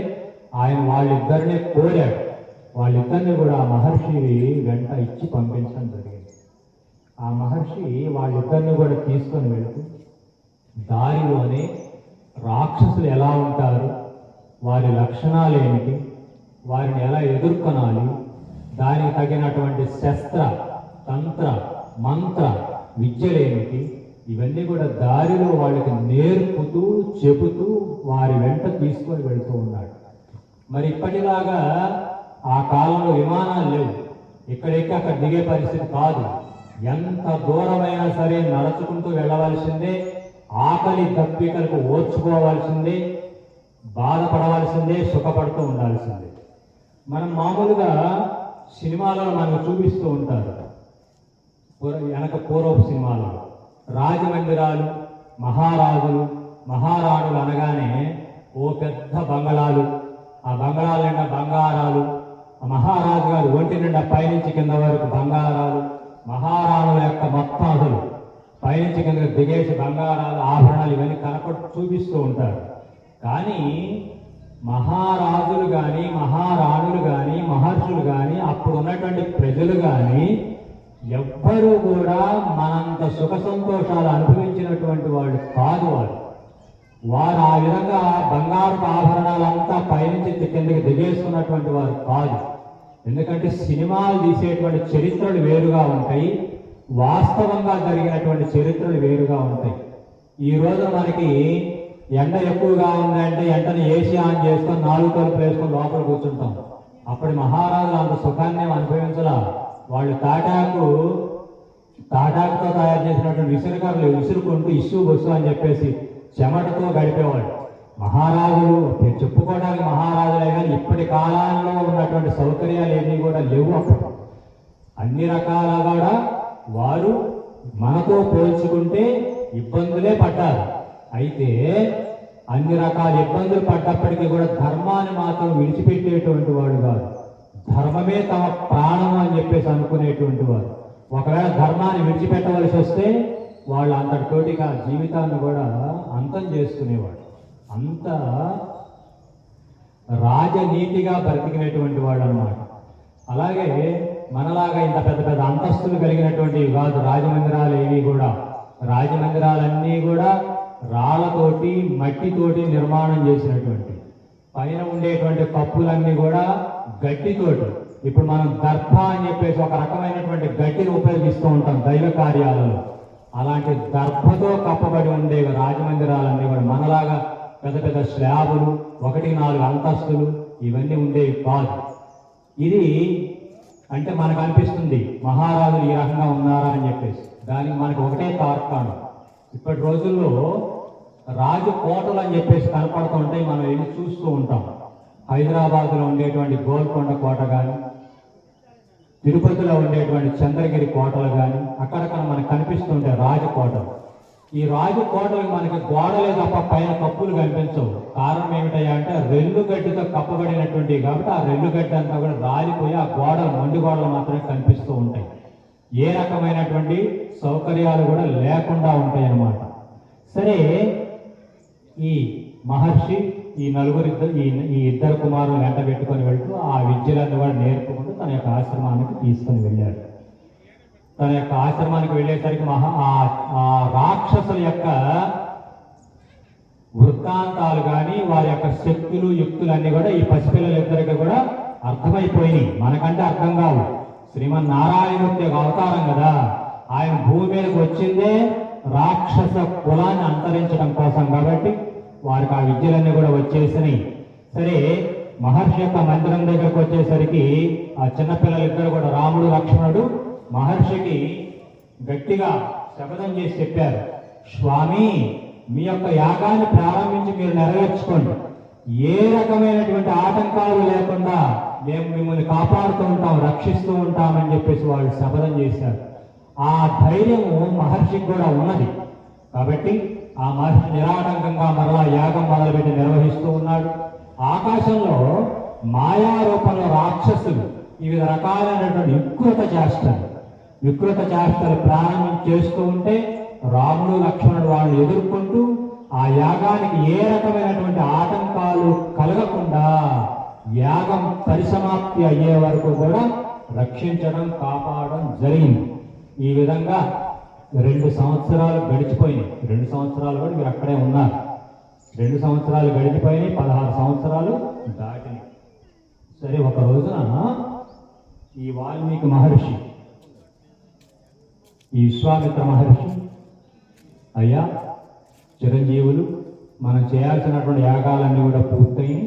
ఆయన వాళ్ళిద్దరినే కోరాడు, వాళ్ళిద్దరిని కూడా ఆ మహర్షి వెంట ఇచ్చి పంపించడం జరిగింది. ఆ మహర్షి వాళ్ళిద్దరిని కూడా తీసుకొని వెళుతూ దారిలోనే రాక్షసులు ఎలా ఉంటారు, వారి లక్షణాలు ఏమిటి, వారిని ఎలా ఎదుర్కొనాలి, దానికి తగినటువంటి శస్త్ర తంత్ర మంత్ర విద్యలేమిటి, ఇవన్నీ కూడా దారిలో వాళ్ళకి నేర్పుతూ చెబుతూ వారి వెంట తీసుకొని వెళుతూ ఉన్నాడు. మరి ఇప్పటిలాగా ఆ కాలంలో విమానాలు లేవు, ఇక్కడెక్కి అక్కడ దిగే పరిస్థితి కాదు. ఎంత దూరమైనా సరే నడుచుకుంటూ వెళ్ళవలసిందే, ఆకలి దప్పికలకు ఓర్చుకోవాల్సిందే, బాధపడవలసిందే, సుఖపడుతూ ఉండాల్సిందే. మనం మామూలుగా సినిమాలలో మనకు చూపిస్తూ ఉంటారు, వెనక పూర్వపు సినిమాలో రాజమందిరాలు, మహారాజులు మహారాణులు అనగానే ఓ పెద్ద బంగళాలు, ఆ బంగళాల నిండా బంగారాలు, ఆ మహారాజు గారు ఒంటి నిండా పైనుంచి కింద వరకు బంగారాలు, మహారాణుల యొక్క మొత్తం అసలు పైనుంచి కింద దిగేసి బంగారాలు ఆభరణాలు ఇవన్నీ కనపడి చూపిస్తూ ఉంటారు. కానీ మహారాజులు కానీ మహారాణులు కానీ మహర్షులు కానీ అప్పుడు ఉన్నటువంటి ప్రజలు కానీ ఎవ్వరూ కూడా మనంత సుఖ సంతోషాలు అనుభవించినటువంటి వాళ్ళు కాదు. వారు ఆ విధంగా బంగారు ఆభరణాలంతా పైనుంచి కిందకి దిగేసుకున్నటువంటి వారు కాదు. ఎందుకంటే సినిమాలు తీసేటువంటి చరిత్రలు వేరుగా ఉంటాయి, వాస్తవంగా జరిగినటువంటి చరిత్రలు వేరుగా ఉంటాయి. ఈ రోజు మనకి ఎండ ఎక్కువగా ఉందంటే వెంటనే ఏసీ ఆన్ చేసుకొని 4 తలుపులు వేసుకొని లోపల కూర్చుంటాం. అప్పటి మహారాజులు అంత సుఖాన్ని అనుభవించలా. వాళ్ళు తాటాకుతో తయారు చేసినటువంటి విసురుకర్రలు విసురుకుంటూ ఇష్యూ బస్సు అని చెప్పేసి చెమటతో గడిపేవాళ్ళు. మహారాజులు చెప్పుకోవడానికి మహారాజులే కానీ ఇప్పటి కాలాల్లో ఉన్నటువంటి సౌకర్యాలు ఏమీ కూడా లేవు. అప్పుడు అన్ని రకాలుగా కూడా వారు మనతో పోల్చుకుంటే ఇబ్బందులే పడ్డారు. అయితే అన్ని రకాల ఇబ్బందులు పడ్డప్పటికీ కూడా ధర్మాన్ని మాత్రం విడిచిపెట్టేటువంటి వాడు కాదు. ధర్మమే తమ ప్రాణం అని చెప్పేసి అనుకునేటువంటి వారు. ఒకవేళ ధర్మాన్ని విడిచిపెట్టవలసి వస్తే వాళ్ళు అంతటితోటిగా జీవితాన్ని కూడా అంతం చేసుకునేవాడు. అంత రాజనీతిగా బ్రతికినటువంటి వాడు అన్నమాట. అలాగే మనలాగా ఇంత పెద్ద పెద్ద అంతస్తులు కలిగినటువంటివి కాదు రాజమందిరాలు ఏవి కూడా. రాజమందిరాలన్నీ కూడా రాళ్లతోటి మట్టితోటి నిర్మాణం చేసినటువంటి, పైన ఉండేటువంటి కప్పులన్నీ కూడా గడ్డితోటి. ఇప్పుడు మనం దర్భ అని చెప్పేసి ఒక రకమైనటువంటి గడ్డిని ఉపయోగిస్తూ ఉంటాం దైవ కార్యాలలో. అలాంటి దర్భతో కప్పబడి ఉండేవి రాజమందిరాలన్నీ కూడా. మనలాగా పెద్ద పెద్ద స్లాబులు 1-4 అంతస్తులు ఇవన్నీ ఉండేవి కాదు. ఇది అంటే మనకు అనిపిస్తుంది మహారాజులు ఈ రకంగా ఉన్నారా అని చెప్పేసి. దానికి మనకు ఒకటే తార్కాణం. ఇప్పటి రోజుల్లో రాజు కోటలు అని చెప్పేసి కనపడుతూ ఉంటాయి, మనం వెళ్ళి చూస్తూ ఉంటాం. హైదరాబాద్లో ఉండేటువంటి గోల్కొండ కోట కానీ, తిరుపతిలో ఉండేటువంటి చంద్రగిరి కోటలు కానీ అక్కడక్కడ మనకు కనిపిస్తుంటాయి రాజకోటలు. ఈ రాజకోటలు మనకి గోడలే తప్ప పైన కప్పులు కనిపించవు. కారణం ఏమిటయ్యా అంటే రెల్లుగడ్డితో కప్పబడినటువంటివి కాబట్టి ఆ రెల్లుగడ్డి అంతా కూడా రాలిపోయి ఆ గోడలు మొండి గోడలు మాత్రమే కనిపిస్తూ ఉంటాయి. ఏ రకమైనటువంటి సౌకర్యాలు కూడా లేకుండా ఉంటాయి అన్నమాట. సరే, ఈ మహర్షి ఈ ఇద్దరు కుమారులు వెంట పెట్టుకొని వెళ్తూ ఆ విద్యలను కూడా నేర్పుకుంటూ తన యొక్క ఆశ్రమానికి తీసుకొని వెళ్ళాడు. తన యొక్క ఆశ్రమానికి వెళ్ళేసరికి ఆ రాక్షసుల యొక్క వృత్తాంతాలు కానీ వారి యొక్క శక్తులు యుక్తులన్నీ కూడా ఈ పసిపిల్లలిద్దరికి కూడా అర్థమైపోయినాయి. మనకంటే అర్థం కావు. శ్రీమన్నారాయణమూర్తి యొక్క అవతారం కదా, ఆయన భూమి మీదకి వచ్చిందే రాక్షస కులాన్ని అంతరించడం కోసం కాబట్టి వారికి ఆ విద్యలన్నీ కూడా వచ్చేసినాయి. సరే, మహర్షి యొక్క మందిరం దగ్గరకు వచ్చేసరికి ఆ చిన్నపిల్లలిద్దరు కూడా రాముడు లక్ష్మణుడు మహర్షికి గట్టిగా శపథం చేసి చెప్పారు, స్వామి మీ యొక్క యాగాన్ని ప్రారంభించి మీరు నెరవేర్చుకోండి. ఏ రకమైనటువంటి ఆటంకాలు లేకుండా మేము మిమ్మల్ని కాపాడుతూ ఉంటాం, రక్షిస్తూ ఉంటామని చెప్పేసి వాళ్ళు శపథం చేశారు. ఆ ధైర్యము మహర్షికి కూడా ఉన్నది కాబట్టి ఆ మహర్షి నిరాటంకంగా మరలా యాగం మొదలుపెట్టి నిర్వహిస్తూ ఉన్నాడు. ఆకాశంలో మాయా రూపంలో రాక్షసులు వివిధ రకాలైనటువంటి వికృత చేష్టలు చేస్తూ ఉంటే రాముడు లక్ష్మణుడు వాళ్ళని ఎదుర్కొంటూ ఆ యాగానికి ఏ రకమైనటువంటి ఆటంకాలు కలగకుండా యాగం పరిసమాప్తి అయ్యే వరకు కూడా రక్షించడం, కాపాడడం జరిగింది. ఈ విధంగా 2 సంవత్సరాలు గడిచిపోయినాయి. 2 సంవత్సరాలు కూడా మీరు అక్కడే ఉన్నారు. 2 సంవత్సరాలు గడిచిపోయినాయి, 16 సంవత్సరాలు దాటినాయి. సరే, ఒక రోజున ఈ వాల్మీకి మహర్షి, ఈ విశ్వామిత్ర మహర్షి, అయ్యా చిరంజీవులు మనం చేయాల్సినటువంటి యాగాలన్నీ కూడా పూర్తయి,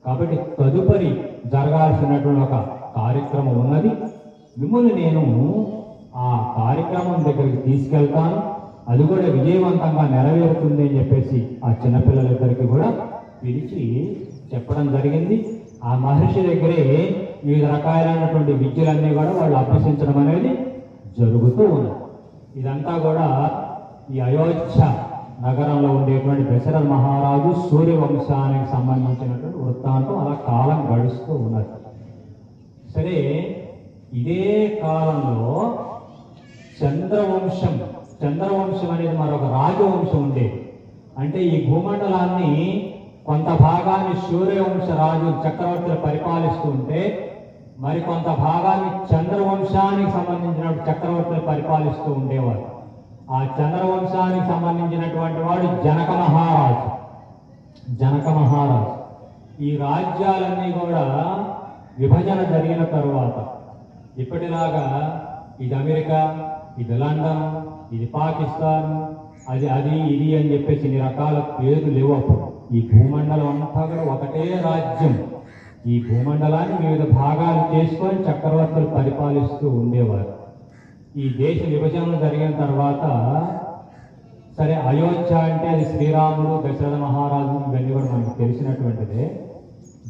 కాబట్టి తదుపరి జరగాల్సినటువంటి ఒక కార్యక్రమం ఉన్నది. మిమ్మల్ని నేను ఆ కార్యక్రమం దగ్గరికి తీసుకెళ్తాను, అది కూడా విజయవంతంగా నెరవేరుతుంది అని చెప్పేసి ఆ చిన్నపిల్లలిద్దరికి కూడా పిలిచి చెప్పడం జరిగింది. ఆ మహర్షి దగ్గరే వివిధ రకాలైనటువంటి విద్యలన్నీ కూడా వాళ్ళు అభ్యసించడం అనేది జరుగుతూ ఉంది. ఇదంతా కూడా ఈ అయోధ్య నగరంలో ఉండేటువంటి దశరథ మహారాజు సూర్యవంశానికి సంబంధించినటువంటి వృత్తాంతం అలా కాలం గడుస్తూ ఉన్నది. సరే, ఇదే కాలంలో చంద్రవంశం అనేది మరొక రాజవంశం ఉండేది. అంటే ఈ భూమండలాన్ని కొంత భాగాన్ని సూర్యవంశ రాజు చక్రవర్తులు పరిపాలిస్తూ ఉంటే, మరికొంత భాగాన్ని చంద్రవంశానికి సంబంధించిన చక్రవర్తులు పరిపాలిస్తూ ఉండేవారు. ఆ చంద్రవంశానికి సంబంధించినటువంటి వాడు జనక మహారాజు. ఈ రాజ్యాలన్నీ కూడా విభజన జరిగిన తరువాత ఇప్పటిలాగా ఇది అమెరికా, ఇది లండన్, ఇది పాకిస్తాన్, అది ఇది అని చెప్పేసి ఇన్ని రకాల పేర్లు లేవు. అప్పుడు ఈ భూమండలం అంతా కూడా ఒకటే రాజ్యం. ఈ భూమండలాన్ని వివిధ భాగాలు చేసుకొని చక్రవర్తులు పరిపాలిస్తూ ఉండేవారు. ఈ దేశ విభజనలు జరిగిన తర్వాత సరే, అయోధ్య అంటే అది శ్రీరాముడు, దశరథ మహారాజు, ఇవన్నీ కూడా మనకు తెలిసినటువంటిదే.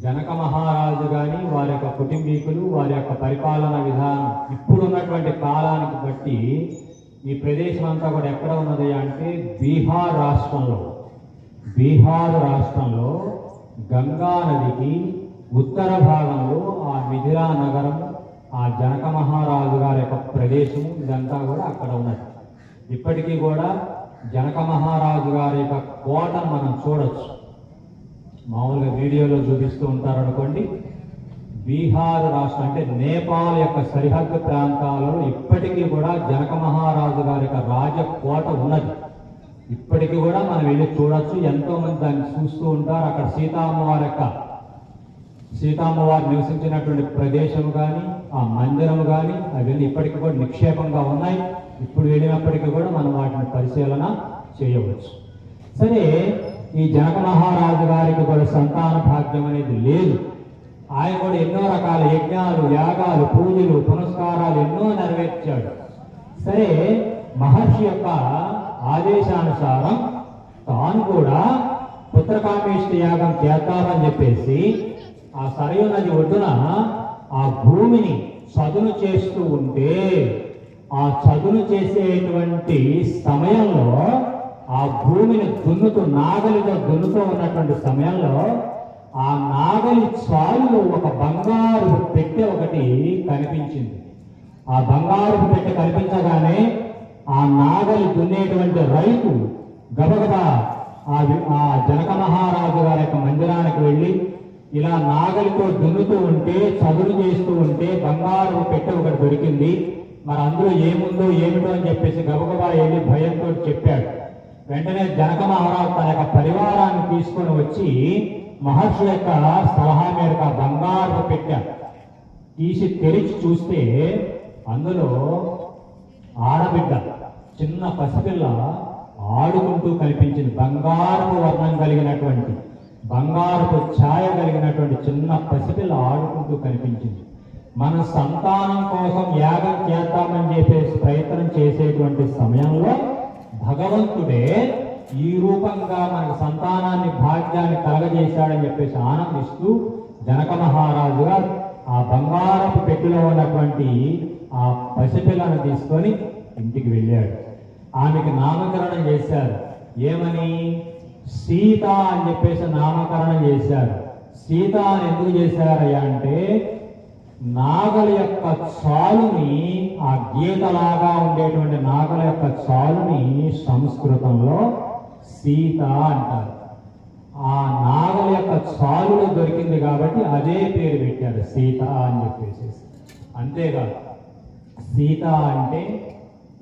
జనక మహారాజు కానీ వారి యొక్క కుటుంబీకులు, వారి యొక్క పరిపాలన విధానం ఇప్పుడున్నటువంటి కాలానికి బట్టి ఈ ప్రదేశం అంతా కూడా ఎక్కడ ఉన్నది అంటే బీహార్ రాష్ట్రంలో గంగా నదికి ఉత్తర భాగంలో ఆ మిథిలా నగరం, ఆ జనక మహారాజు గారి యొక్క ప్రదేశం, ఇదంతా కూడా అక్కడ ఉన్నది. ఇప్పటికీ కూడా జనక మహారాజు గారి యొక్క కోటను మనం చూడొచ్చు. మామూలుగా వీడియోలో చూపిస్తూ ఉంటారు అనుకోండి. బీహార్ రాష్ట్రం అంటే నేపాల్ యొక్క సరిహద్దు ప్రాంతాలలో ఇప్పటికీ కూడా జనక మహారాజు గారి యొక్క రాజకోట ఉన్నది. ఇప్పటికీ కూడా మనం వెళ్ళి చూడొచ్చు. ఎంతో మంది దాన్ని చూస్తూ ఉంటారు. అక్కడ సీతామ్మవారు నివసించినటువంటి ప్రదేశం కానీ, ఆ మందిరం కానీ, అవన్నీ ఇప్పటికీ కూడా నిక్షేపంగా ఉన్నాయి. ఇప్పుడు వెళ్ళినప్పటికీ కూడా మనం వాటిని పరిశీలన చేయవచ్చు. సరే, ఈ జనక మహారాజు గారికి కూడా సంతాన భాగ్యం అనేది లేదు. ఆయన కూడా ఎన్నో రకాల యజ్ఞాలు, యాగాలు, పూజలు, పునస్కారాలు ఎన్నో నెరవేర్చాడు. సరే, మహర్షి యొక్క ఆదేశానుసారం తాను కూడా పుత్రకామేష్టి యాగం చేద్దామని చెప్పేసి ఆ సరయూ నది ఒడ్డున ఆ భూమిని చదును చేస్తూ ఉంటే, ఆ చదును చేసేటువంటి సమయంలో ఆ భూమిని నాగలితో దున్నుతూ ఉన్నటువంటి సమయంలో ఆ నాగలి చాలులో ఒక బంగారు పెట్టె ఒకటి కనిపించింది. ఆ బంగారు పెట్టె కనిపించగానే ఆ నాగలి దున్నేటువంటి రైతు గబగబా ఆ జనక మహారాజు గారి యొక్క మందిరానికి వెళ్ళి ఇలా నాగలితో దున్నుతూ ఉంటే, చదును చేస్తూ ఉంటే బంగారు పెట్టె ఒకటి దొరికింది. మరి అందులో ఏముందో ఏమిటో అని చెప్పేసి గబగబా వెళ్ళి భయంతో చెప్పాడు. వెంటనే జనక మహారాజు తన యొక్క పరివారాన్ని తీసుకొని వచ్చి మహర్షి యొక్క సలహా మేరకు ఆ బంగారు పెట్టె తీసి తెరిచి చూస్తే అందులో ఆడబిడ్డ, చిన్న పసిపిల్ల ఆడుకుంటూ కనిపించింది. బంగారపు వర్ణం కలిగినటువంటి, బంగారపు ఛాయ కలిగినటువంటి చిన్న పసిపిల్ల ఆడుకుంటూ కనిపించింది. మన సంతానం కోసం యాగం చేద్దామని చెప్పేసి ప్రయత్నం చేసేటువంటి సమయంలో భగవంతుడే ఈ రూపంగా మనకు సంతానాన్ని, భాగ్యాన్ని కలగజేశాడని చెప్పేసి ఆనందిస్తూ జనక మహారాజు గారు ఆ బంగారపు పెట్టెలో ఉన్నటువంటి ఆ పసిపిల్లను తీసుకొని ఇంటికి వెళ్ళాడు. ఆమెకి నామకరణం చేశారు. ఏమని? సీత అని చెప్పేసి నామకరణం చేశారు. సీత అని ఎందుకు చేశారయ్యా అంటే నాగల యొక్క చాలుని, ఆ గీతలాగా ఉండేటువంటి నాగల యొక్క చాలుని సంస్కృతంలో సీత అంటారు. ఆ నాగల యొక్క చాలులో దొరికింది కాబట్టి అదే పేరు పెట్టారు సీత అని చెప్పేసి. అంతేకాదు సీత అంటే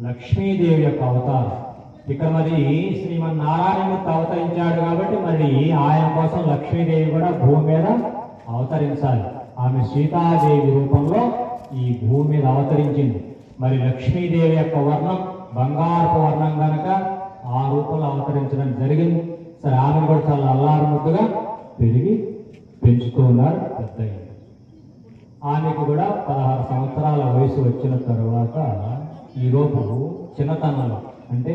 లక్ష్మీదేవి యొక్క అవతారం. ఇక్కడ మరి శ్రీమన్నారాయణమూర్తి అవతరించాడు కాబట్టి మరి ఆయన కోసం లక్ష్మీదేవి కూడా భూమి మీద అవతరించాలి. ఆమె సీతాదేవి రూపంలో ఈ భూమి మీద అవతరించింది. మరి లక్ష్మీదేవి యొక్క వర్ణం బంగారపు వర్ణం కనుక ఆ రూపంలో అవతరించడం జరిగింది. సరే, ఆమెను కూడా చాలా అల్లారు ముద్దుగా పెంచుతూ ఉన్నారు. పెద్ద ఆమెకు కూడా 16 సంవత్సరాల వయసు వచ్చిన తర్వాత ఈరోజు చిన్నతనంలో అంటే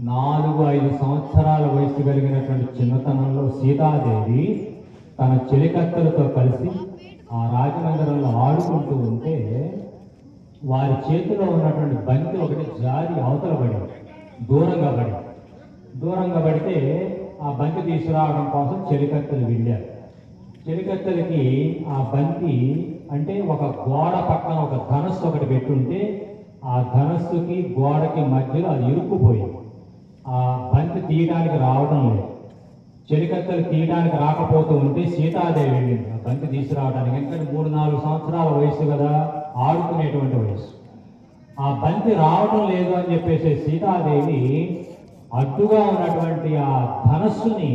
4-5 సంవత్సరాల వయసు కలిగినటువంటి చిన్నతనంలో సీతాదేవి తన చెలికత్తెలతో కలిసి ఆ రాజమందిరంలో ఆడుకుంటూ ఉంటే వారి చేతిలో ఉన్నటువంటి బంతి ఒకటి జారి అవతల పడింది, దూరంగా పడితే ఆ బంతి తీసుకురావడం కోసం చెలికత్తెలు వెళ్ళారు. చెలికత్తెలకి ఆ బంతి అంటే ఒక గోడ పక్కన ఒక ధనస్సు ఒకటి పెట్టుంటే ఆ ధనస్సుకి గోడకి మధ్యలో అది ఇరుక్కుపోయింది. ఆ బంతి తీయడానికి రావడం లేదు. చెలికత్తెలు తీయడానికి రాకపోతూ ఉంటే సీతాదేవి వెళ్ళింది ఆ బంతి తీసుకురావడానికి. ఎందుకంటే 3-4 సంవత్సరాల వయసు కదా, ఆడుకునేటువంటి వయసు. ఆ బంతి రావడం లేదు అని చెప్పేసి సీతాదేవి అడ్డుగా ఉన్నటువంటి ఆ ధనస్సుని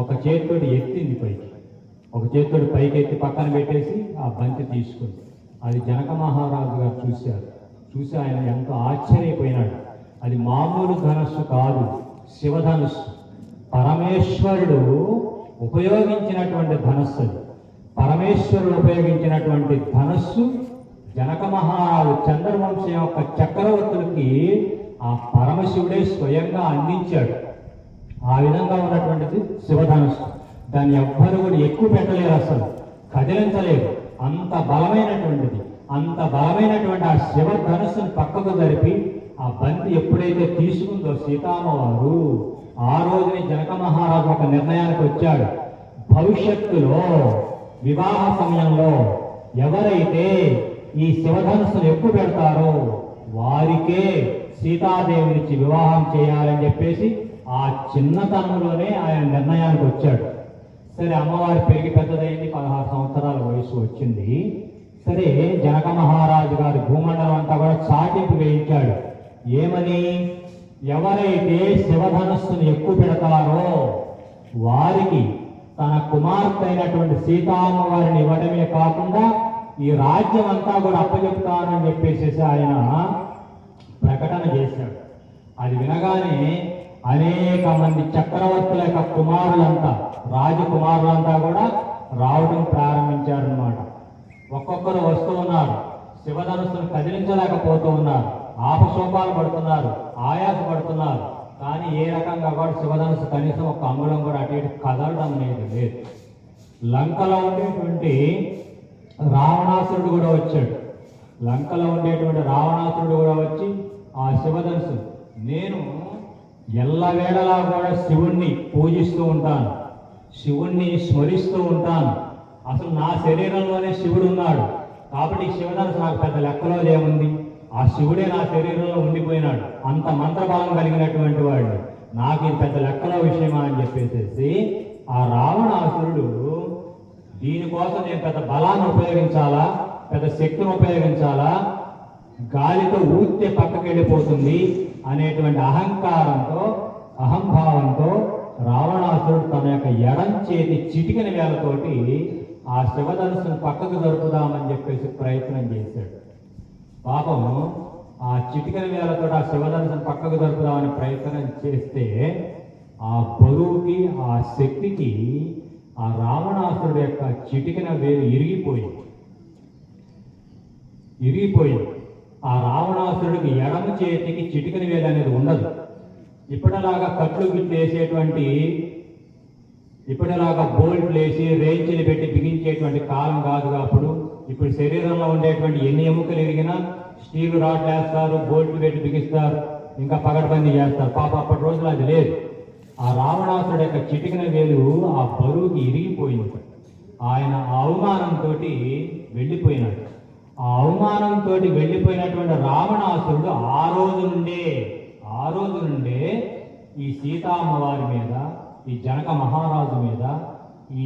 ఒక చేతితోటి ఎత్తింది పైకి, ఒక చేతితోటి పైకి ఎత్తి పక్కన పెట్టేసి ఆ బంతి తీసుకుంది. అది జనక మహారాజు గారు చూసి ఆయన ఎంతో ఆశ్చర్యపోయినాడు. అది మామూలు ధనస్సు కాదు, శివధనుస్సు. పరమేశ్వరుడు ఉపయోగించినటువంటి ధనస్సు అది. పరమేశ్వరుడు ఉపయోగించినటువంటి ధనస్సు జనక మహారాజు చంద్రవంశం యొక్క చక్రవర్తులకి ఆ పరమశివుడే స్వయంగా అందించాడు. ఆ విధంగా ఉన్నటువంటిది శివధనుస్సు. దాన్ని ఎవ్వరు కూడా ఎక్కువ పెట్టలేరు, అసలు కదిలించలేరు. అంత బలమైనటువంటిది. అంత బలమైనటువంటి ఆ శివధనుస్సును పక్కకు జరిపి ఆ బంతి ఎప్పుడైతే తీసుకుందో సీతామ్మవారు, ఆ రోజుని జనక మహారాజు ఒక నిర్ణయానికి వచ్చాడు. భవిష్యత్తులో వివాహ సమయంలో ఎవరైతే ఈ శివధనుస్సును ఎక్కువ పెడతారో వారికే సీతాదేవినిచ్చి వివాహం చేయాలని చెప్పేసి ఆ చిన్నతనంలోనే ఆయన నిర్ణయానికి వచ్చాడు. సరే, అమ్మవారి పెరిగి పెద్దదైంది, 16 సంవత్సరాల వయసు వచ్చింది. సరే, జనక మహారాజు గారి భూమండలం అంతా కూడా చాటింపు వేయించాడు. ఏమని? ఎవరైతే శివధనస్సును ఎక్కువ పెడతారో వారికి తన కుమార్తె అయినటువంటి సీతామ్మవారిని ఇవ్వడమే కాకుండా ఈ రాజ్యం అంతా కూడా అప్పచెప్తానని చెప్పేసి ఆయన ప్రకటన చేశాడు. అది వినగానే అనేక మంది చక్రవర్తుల యొక్క కుమారులంతా, రాజకుమారులంతా కూడా రావడం ప్రారంభించారన్నమాట. ఒక్కొక్కరు వస్తూ ఉన్నారు, శివధనుస్సును కదిలించలేకపోతూ ఉన్నారు, ఆపశోపాలు పడుతున్నారు, ఆయాస పడుతున్నారు. కానీ ఏ రకంగా కూడా శివధనుస్సు కనీసం ఒక అంగుళం కూడా అటు ఇటు కదలడం అనేది లేదు. లంకలో ఉండేటువంటి రావణాసురుడు కూడా వచ్చాడు. లంకలో ఉండేటువంటి రావణాసురుడు కూడా వచ్చి ఆ శివధనుస్సు, నేను ఎల్లవేళలా కూడా శివుణ్ణి పూజిస్తూ ఉంటాను, శివుణ్ణి స్మరిస్తూ ఉంటాను, అసలు నా శరీరంలోనే శివుడు ఉన్నాడు కాబట్టి శివధనుస్సు నాకు పెద్ద లెక్కలో ఏముంది, ఆ శివుడే నా శరీరంలో ఉండిపోయినాడు, అంత మంత్రబలం కలిగినటువంటి వాడు, నాకు ఇది పెద్ద లెక్కలో విషయమా అని చెప్పేసి ఆ రావణాసురుడు దీనికోసం నేను పెద్ద బలాన్ని ఉపయోగించాలా, పెద్ద శక్తిని ఉపయోగించాలా, గాలితో ఊస్తే పక్కకి వెళ్ళిపోతుంది అనేటువంటి అహంకారంతో, అహంభావంతో రావణాసురుడు తన యొక్క ఎడం చేతి చిటికిన వేలతోటి ఆ శివధనుస్సును పక్కకు జరుపుదామని చెప్పేసి ప్రయత్నం చేశాడు. పాపం ఆ చిటికిన వేలతో ఆ శివధనుస్సును పక్కకు జరుపుదామని ప్రయత్నం చేస్తే ఆ బరువుకి, ఆ శక్తికి ఆ రావణాసురుడు యొక్క చిటికిన వేలు ఇరిగిపోయింది. ఆ రావణాసురుడికి ఎడమ చేతికి చిటికిన వేలు అనేది ఉండదు. ఇప్పటిలాగా కట్లు వేసేటువంటి, ఇప్పటిలాగా బోల్ట్లు వేసి రేంచిని పెట్టి బిగించేటువంటి కాలం కాదుగా అప్పుడు. ఇప్పుడు శరీరంలో ఉండేటువంటి ఎన్ని ఎముకలు ఎరిగినా స్టీల్ రాడ్ వేస్తారు, బోల్ట్లు పెట్టి బిగిస్తారు, ఇంకా పగడబందీ చేస్తారు. పాప అప్పటి రోజులు అది లేదు. ఆ రావణాసుడు యొక్క చిటికిన వేలు ఆ బరువుకి ఇరిగిపోయింది. ఆయన ఆ అవమానంతో వెళ్ళిపోయినాడు. ఆ అవమానంతో వెళ్ళిపోయినటువంటి రావణాసురుడు ఆ రోజు నుండే ఈ సీతామ్మవారి మీద, ఈ జనక మహారాజు మీద, ఈ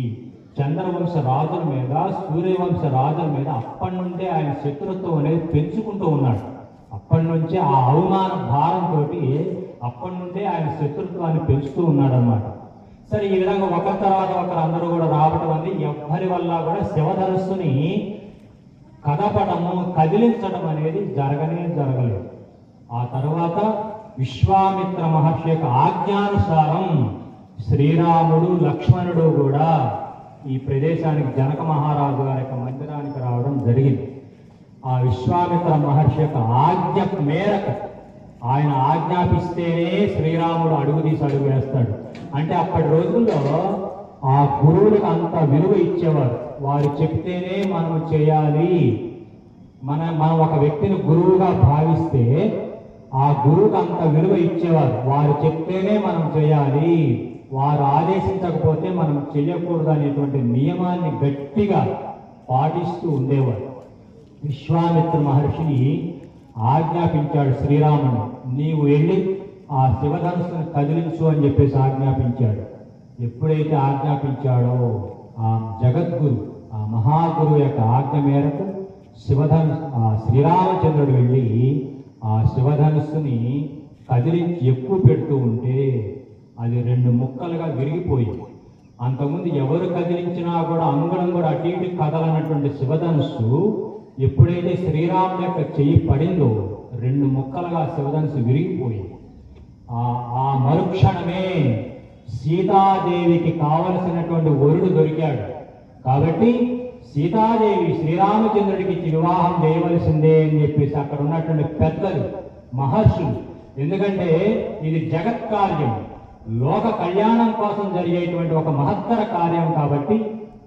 చంద్రవంశ రాజుల మీద, సూర్యవంశ రాజుల మీద అప్పటి నుండే ఆయన శత్రుత్వం అనేది పెంచుకుంటూ ఉన్నాడు. అప్పటి నుంచే ఆ అవమాన భారంతో అప్పటి నుండే ఆయన శత్రుత్వాన్ని పెంచుతూ ఉన్నాడు అన్నమాట. సరే, ఈ విధంగా ఒకరి తర్వాత ఒకరు అందరూ కూడా రావటం అనేది ఎవ్వరి వల్ల కూడా శివధనుస్సుని కదపటము, కదిలించడం అనేది జరగలేదు. ఆ తర్వాత విశ్వామిత్ర మహర్షి యొక్క ఆజ్ఞానుసారం శ్రీరాముడు, లక్ష్మణుడు కూడా ఈ ప్రదేశానికి, జనక మహారాజు గారి యొక్క మందిరానికి రావడం జరిగింది. ఆ విశ్వామిత్ర మహర్షి యొక్క ఆజ్ఞ మేరకు, ఆయన ఆజ్ఞాపిస్తేనే శ్రీరాముడు అడుగు వేస్తాడు. అంటే అప్పటి రోజుల్లో ఆ గురువులకు అంత విలువ ఇచ్చేవారు. వారు చెప్తేనే మనం చేయాలి. మనం ఒక వ్యక్తిని గురువుగా భావిస్తే ఆ గురువుకు అంత విలువ ఇచ్చేవారు. వారు చెప్తేనే మనం చేయాలి, వారు ఆదేశించకపోతే మనం చేయకూడదు అనేటువంటి నియమాన్ని గట్టిగా పాటిస్తూ ఉండేవారు. విశ్వామిత్ర మహర్షిని ఆజ్ఞాపించాడు శ్రీరాముడు, నీవు వెళ్ళి ఆ శివధనుస్సును కదిలించు అని చెప్పేసి ఆజ్ఞాపించాడు. ఎప్పుడైతే ఆజ్ఞాపించాడో ఆ జగద్గురు, ఆ మహాగురువు యొక్క ఆజ్ఞ మేరకు శ్రీరామచంద్రుడు వెళ్ళి ఆ శివధనుస్సుని కదిలించి ఎక్కువ పెడుతూ ఉంటే అది 2 ముక్కలుగా విరిగిపోయింది. అంతకుముందు ఎవరు కదిలించినా కూడా అంగుళం కూడా అటు ఇటు కదలనటువంటి శివధనుస్సు ఎప్పుడైతే శ్రీరాముడి యొక్క చెయ్యి పడిందో 2 ముక్కలుగా శివధనుస్సు విరిగిపోయింది. ఆ మరుక్షణమే సీతాదేవికి కావలసినటువంటి వరుడు దొరికాడు. కాబట్టి సీతాదేవి శ్రీరామచంద్రుడికి వివాహం చేయవలసిందే అని చెప్పేసి అక్కడ ఉన్నటువంటి పెద్దలు, మహర్షులు, ఎందుకంటే ఇది జగత్ కార్యం, లోక కళ్యాణం కోసం జరిగేటువంటి ఒక మహత్తర కార్యం కాబట్టి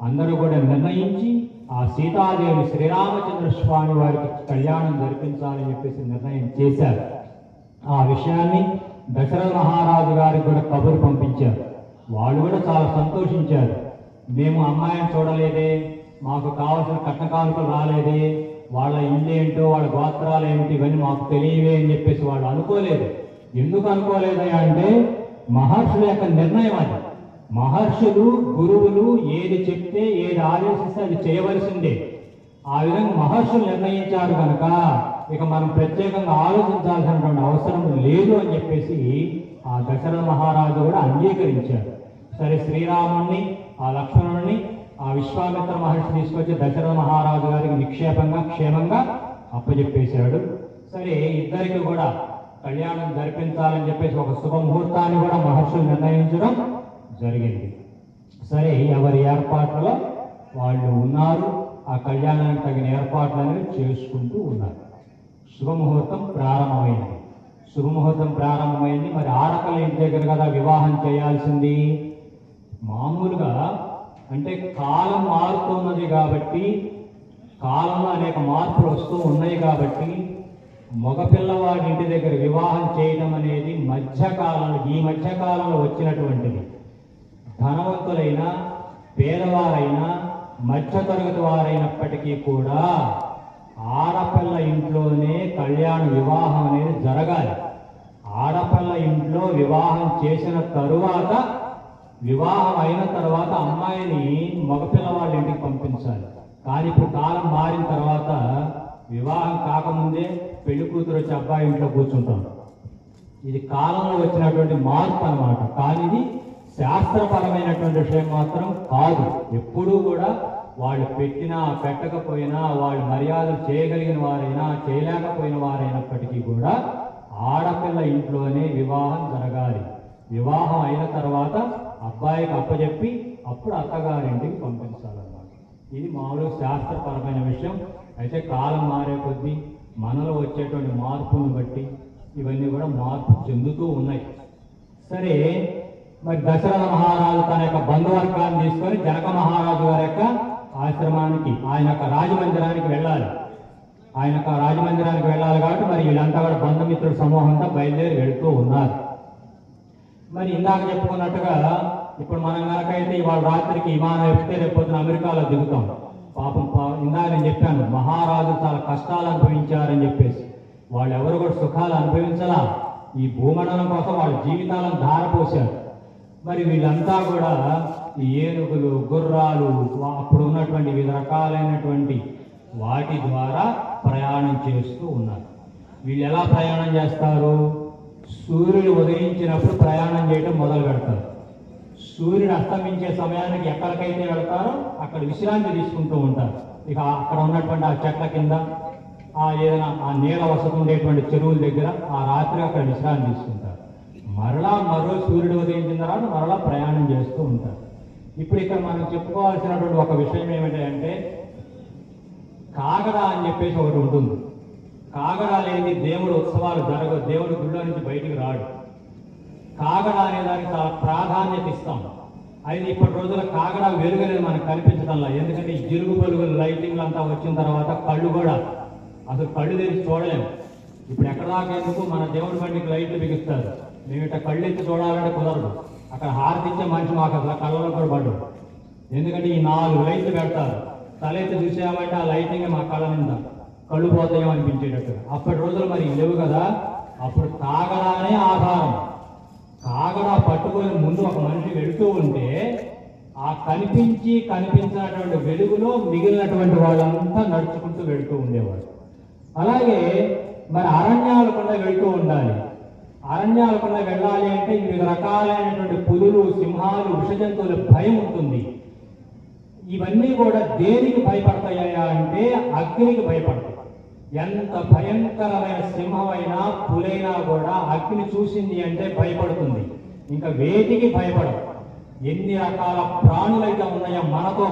అందరూ కూడా నిర్ణయించి ఆ సీతాదేవి శ్రీరామచంద్ర స్వామి వారికి కళ్యాణం జరిపించాలని చెప్పేసి నిర్ణయం చేశారు. ఆ విషయాన్ని దశరథ మహారాజు గారికి కూడా కబురు పంపించారు. వాళ్ళు కూడా చాలా సంతోషించారు. మేము అమ్మాయిని చూడలేదే, మాకు కావాల్సిన కట్న కానుకలు రాలేదే, వాళ్ళ ఇల్లు ఏంటో, వాళ్ళ గోత్రాలు ఏమిటి, ఇవన్నీ మాకు తెలియవే అని చెప్పేసి వాళ్ళు అనుకోలేదు. ఎందుకు అనుకోలేదయ్యా అంటే మహర్షుల యొక్క నిర్ణయం అది. మహర్షులు, గురువులు ఏది చెప్తే, ఏది ఆదేశిస్తే అది చేయవలసిందే. ఆ విధంగా మహర్షులు నిర్ణయించారు కనుక ఇక మనం ప్రత్యేకంగా ఆలోచించాల్సినటువంటి అవసరం లేదు అని చెప్పేసి ఆ దశరథ మహారాజు కూడా అంగీకరించారు. సరే, శ్రీరాముణ్ణి, ఆ లక్ష్మణుడిని ఆ విశ్వామిత్ర మహర్షి తీసుకొచ్చి దశరథ మహారాజు గారికి నిక్షేపంగా క్షేమంగా అప్పచెప్పేశాడు. సరే, ఇద్దరికి కూడా కళ్యాణం జరిపించాలని చెప్పేసి ఒక శుభముహూర్తాన్ని కూడా మహర్షులు నిర్ణయించడం జరిగింది. సరే, ఎవరి ఏర్పాట్లలో వాళ్ళు ఉన్నారు. ఆ కళ్యాణానికి తగిన ఏర్పాట్లు అనేవి చేసుకుంటూ ఉన్నారు. శుభముహూర్తం ప్రారంభమైంది. మరి ఆడపిల్ల ఇంటి దగ్గర కదా వివాహం చేయాల్సింది. మామూలుగా అంటే కాలం మారుతున్నది కాబట్టి, కాలంలో అనేక మార్పులు వస్తూ ఉన్నాయి కాబట్టి మగపిల్లవాడి ఇంటి దగ్గర వివాహం చేయడం అనేది ఈ మధ్యకాలంలో వచ్చినటువంటిది. ధనవంతులైనా, పేదవారైనా, మధ్యతరగతి వారైనప్పటికీ కూడా ఆడపిల్ల ఇంట్లోనే కళ్యాణ వివాహం అనేది జరగాలి. ఆడపిల్ల ఇంట్లో వివాహం చేసిన తరువాత, వివాహం అయిన తర్వాత అమ్మాయిని మగపిల్లవాళ్ళ ఇంటికి పంపించాలి. కానీ ఇప్పుడు కాలం మారిన తర్వాత వివాహం కాకముందే పెళ్లి కూతురు వచ్చి అబ్బాయి ఇంట్లో కూర్చుంటాం. ఇది కాలంలో వచ్చినటువంటి మార్పు అన్నమాట. కానీ ఇది శాస్త్రపరమైనటువంటి విషయం మాత్రం కాదు. ఎప్పుడూ కూడా వాళ్ళు పెట్టినా పెట్టకపోయినా, వాళ్ళు మర్యాదలు చేయగలిగిన వారైనా చేయలేకపోయిన వారైనప్పటికీ కూడా ఆడపిల్ల ఇంట్లోనే వివాహం జరగాలి. వివాహం అయిన తర్వాత అబ్బాయికి అప్పచెప్పి అప్పుడు అత్తగారింటికి పంపించాలన్నమాట. ఇది మామూలుగా శాస్త్రపరమైన విషయం. అయితే కాలం మారే కొద్దీ మనలో వచ్చేటువంటి మార్పులను బట్టి ఇవన్నీ కూడా మార్పు చెందుతూ ఉన్నాయి. సరే, మరి దశరథ మహారాజు తన యొక్క బంధువర్గాన్ని తీసుకొని జనక మహారాజు గారి యొక్క ఆశ్రమానికి, ఆయన యొక్క రాజమందిరానికి వెళ్ళాలి. కాబట్టి మరి వీళ్ళంతా కూడా బంధుమిత్రుల సమూహంతో బయలుదేరి వెళుతూ ఉన్నారు. మరి ఇందాక చెప్పుకున్నట్టుగా ఇప్పుడు మనం కనుకైతే ఇవాళ రాత్రికి విమానం ఎక్కితే రేపొద్దున అమెరికాలో దిగుతాం. పాపం ఇందాక నేను చెప్పాను, మహారాజు చాలా కష్టాలు అనుభవించారని చెప్పేసి. వాళ్ళు ఎవరు కూడా సుఖాలు అనుభవించలా, ఈ భూమండలం కోసం వాళ్ళ జీవితాలను ధారపోశారు. మరి వీళ్ళంతా కూడా ఈ ఏనుగులు, గుర్రాలు, అప్పుడు ఉన్నటువంటి వివిధ రకాలైనటువంటి వాటి ద్వారా ప్రయాణం చేస్తూ ఉన్నారు. వీళ్ళు ఎలా ప్రయాణం చేస్తారు? సూర్యుడు ఉదయించినప్పుడు ప్రయాణం చేయడం మొదలు పెడతారు. సూర్యుడు అస్తమించే సమయానికి ఎక్కడికైతే వెళ్తారో అక్కడ విశ్రాంతి తీసుకుంటూ ఉంటారు. ఇక అక్కడ ఉన్నటువంటి ఆ చెట్ల కింద, ఏదైనా ఆ నీళ్ళ వసతి ఉండేటువంటి చెరువుల దగ్గర ఆ రాత్రి అక్కడ విశ్రాంతి తీసుకుంటారు. మరలా మరో సూర్యుడు ఉదయించిన తర్వాత మరలా ప్రయాణం చేస్తూ ఉంటారు. ఇప్పుడు ఇక్కడ మనం చెప్పుకోవాల్సినటువంటి ఒక విషయం ఏమిటంటే, కాగడ అని చెప్పేసి ఒకటి ఉంటుంది. కాగడ లేని దేవుడు ఉత్సవాలు జరగవు, దేవుడు గుళ్ళో నుంచి బయటికి రాడు. కాగడ అనే దానికి చాలా ప్రాధాన్యత ఇస్తాం. అయితే ఇప్పటి రోజుల్లో కాగడ వెలుగు అనేది మనకు కనిపించడంలా. ఎందుకంటే ఈ జిలుగు బలుగులు లైటింగ్లు అంతా వచ్చిన తర్వాత కళ్ళు కూడా అసలు కళ్ళు తెరిచి చూడలేము. ఇప్పుడు ఎక్కడ దాకా ఎందుకు మన దేవుడి బండికి లైట్లు బిగిస్తారు, మేము ఇట్లా కళ్ళు ఎత్తి చూడాలంటే కుదరదు. అక్కడ హారతి ఇచ్చే మనిషి మాకు అసలు కళ్ళలో కూడా పడదు. ఎందుకంటే ఈ 4 లైట్లు పెడతారు, తలెత్తి చూసామంటే ఆ లైటింగ్ మా కళ్ళ నిండా కళ్ళు పోతాయో అనిపించేటట్టు. అప్పటి రోజులు మరి లేవు కదా. అప్పుడు కాగడానే ఆధారం. కాగడా పట్టుకొని ముందు ఒక మనిషి వెళుతూ ఉంటే ఆ కనిపించినటువంటి వెలుగులో మిగిలినటువంటి వాళ్ళంతా నడుచుకుంటూ వెళుతూ ఉండేవాడు. అలాగే మరి అరణ్యాలకుండా వెళుతూ ఉండాలి. అరణ్యాలకుండా వెళ్ళాలి అంటే వివిధ రకాలైనటువంటి పులులు, సింహాలు, విషజంతువుల భయం ఉంటుంది. ఇవన్నీ కూడా దేనికి భయపడతాయా అంటే అగ్నికి భయపడతాయి. ఎంత భయంకరమైన సింహమైనా పులైనా కూడా అగ్ని చూసింది అంటే భయపడుతుంది, ఇంకా వేటికి భయపడదు. ఎన్ని రకాల ప్రాణులైతే ఉన్నాయో మనతో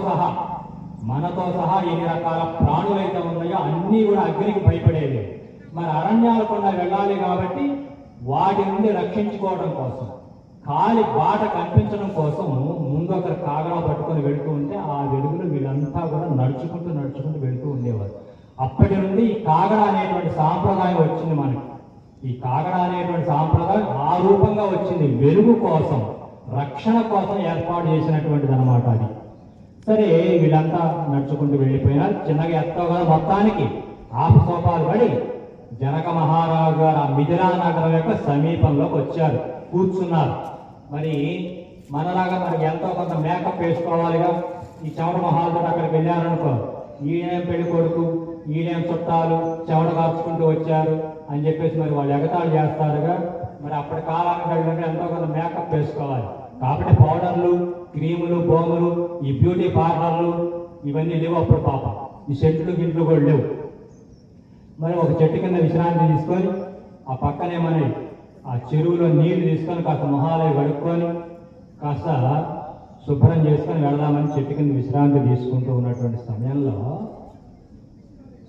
సహా ఎన్ని రకాల ప్రాణులైతే ఉన్నాయో అన్నీ కూడా అగ్నికి భయపడేవి. మరి అరణ్యాలకుండా వెళ్ళాలి కాబట్టి వాటి నుండి రక్షించుకోవడం కోసం, కాలి బాట కనిపించడం కోసం ముందు ఒకరు కాగడా పట్టుకొని వెళుతూ ఉంటే ఆ వెలుగులు వీళ్ళంతా కూడా నడుచుకుంటూ వెళుతూ ఉండేవారు. అప్పటి నుండి ఈ కాగడా అనేటువంటి సాంప్రదాయం వచ్చింది మనకి. ఈ కాగడా అనేటువంటి సాంప్రదాయం ఆ రూపంగా వచ్చింది, వెలుగు కోసం, రక్షణ కోసం ఏర్పాటు చేసినటువంటిది అనమాట అది. సరే, వీళ్ళంతా నడుచుకుంటూ వెళ్ళిపోయినారు. చిన్నగా ఎత్తగా మొత్తానికి ఆపసోపాలు పడి జనక మహారాజు గారు ఆ మిథిలా నగరం యొక్క సమీపంలోకి వచ్చారు, కూర్చున్నారు. మరి మనలాగా మనకి ఎంతో కొంత మేకప్ వేసుకోవాలిగా. ఈ చెమట మహాలతో అక్కడికి వెళ్ళారనుకో, ఈయనేం పెళ్లి కొడుకు, ఈయనేం చుట్టాలు చెమట కాచుకుంటూ వచ్చారు అని చెప్పేసి మరి వాళ్ళు ఎగతాళి చేస్తారుగా. మరి అప్పటి కాలానికి వెళ్ళినట్టు ఎంతో కొంత మేకప్ వేసుకోవాలి కాబట్టి పౌడర్లు, క్రీములు, బోములు, ఈ బ్యూటీ పార్లర్లు ఇవన్నీ లేవు అప్పుడు. పాప ఈ సెంట్లు గింట్లు కూడా లేవు. మరి ఒక చెట్టు కింద విశ్రాంతి తీసుకొని ఆ పక్కనే మరి ఆ చెరువులో నీళ్లు తీసుకొని కాస్త మొహాలవి కడుక్కొని కాస్త శుభ్రం చేసుకొని వెళదామని చెట్టు కింద విశ్రాంతి తీసుకుంటూ ఉన్నటువంటి సమయంలో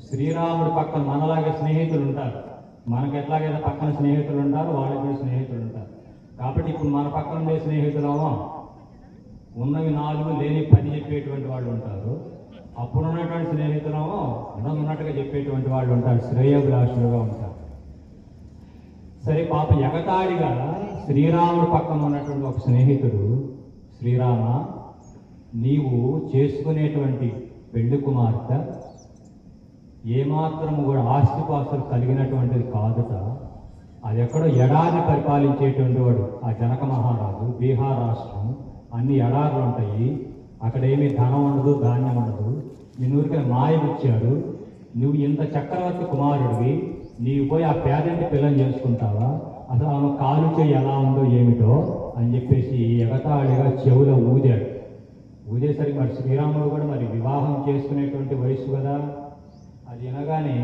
శ్రీరాముడు పక్కన మనలాగే స్నేహితులు ఉంటారు. మనకు ఎట్లాగైతే పక్కన స్నేహితులు ఉంటారు, వాళ్ళకి కూడా స్నేహితులు ఉంటారు. కాబట్టి ఇప్పుడు మన పక్కన ఉండే స్నేహితులేమో ఉన్నవి 4 లేని 10 చెప్పేటువంటి వాళ్ళు ఉంటారు. అప్పుడు ఉన్నటువంటి స్నేహితులేమో ఉన్నట్టుగా చెప్పేటువంటి వాళ్ళు ఉంటారు, శ్రేయోభిలాషులుగా ఉంటారు. సరే, పాప ఎగతాళిగా శ్రీరాముడు పక్కన ఉన్నటువంటి ఒక స్నేహితుడు, శ్రీరామ, నీవు చేసుకునేటువంటి పెళ్లి కుమార్తె ఏమాత్రము కూడా ఆస్తిపాస్తులు కలిగినటువంటిది కాదుట. అది ఎక్కడో ఎడారి పరిపాలించేటువంటి వాడు ఆ జనక మహారాజు. బీహార్ రాష్ట్రం, అన్ని ఎడారులు ఉంటాయి, అక్కడ ఏమీ ధనం ఉండదు, ధాన్యం ఉండదు. నిన్నూరికి మాయం ఇచ్చాడు. నువ్వు ఇంత చక్రవర్తి కుమారుడివి, నీవు పోయి ఆ పేదంటి పిల్లని చేసుకుంటావా? అసలు ఆమె కాలు చేయి ఎలా ఉందో ఏమిటో అని చెప్పేసి ఎగతాళిగా చెవులో ఊదాడు. ఊదేసరికి మరి శ్రీరాముడు కూడా మరి వివాహం చేసుకునేటువంటి వయసు కదా. అది వినగానే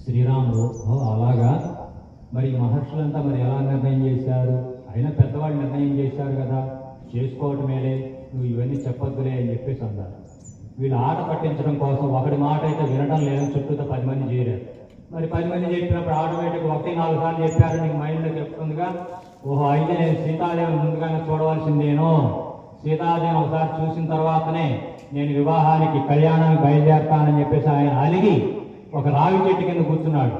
శ్రీరాముడు, అలాగా, మరి మహర్షులంతా మరి ఎలా నిర్ణయం చేశారు? అయినా పెద్దవాళ్ళు నిర్ణయం చేశారు కదా, చేసుకోవటమేలే, నువ్వు ఇవన్నీ చెప్పొద్దులే అని చెప్పేసి అన్నారు. వీళ్ళు ఆట పట్టించడం కోసం ఒకటి మాట అయితే వినడం లేదని చుట్టూతో 10 మంది చేరారు. మరి 10 మంది చెప్పినప్పుడు ఆటోమేటిక్గా 1-4 సార్లు చెప్పారు, నీకు మైండ్లో చెప్తుందిగా, ఓహో అయితే నేను సీతాదేవిని ముందుగానే చూడవలసిందేనో, సీతాదేవిని ఒకసారి చూసిన తర్వాతనే నేను వివాహానికి, కళ్యాణానికి బయలుదేరతానని చెప్పేసి ఆయన అలిగి ఒక రావి చెట్టు కింద కూర్చున్నాడు.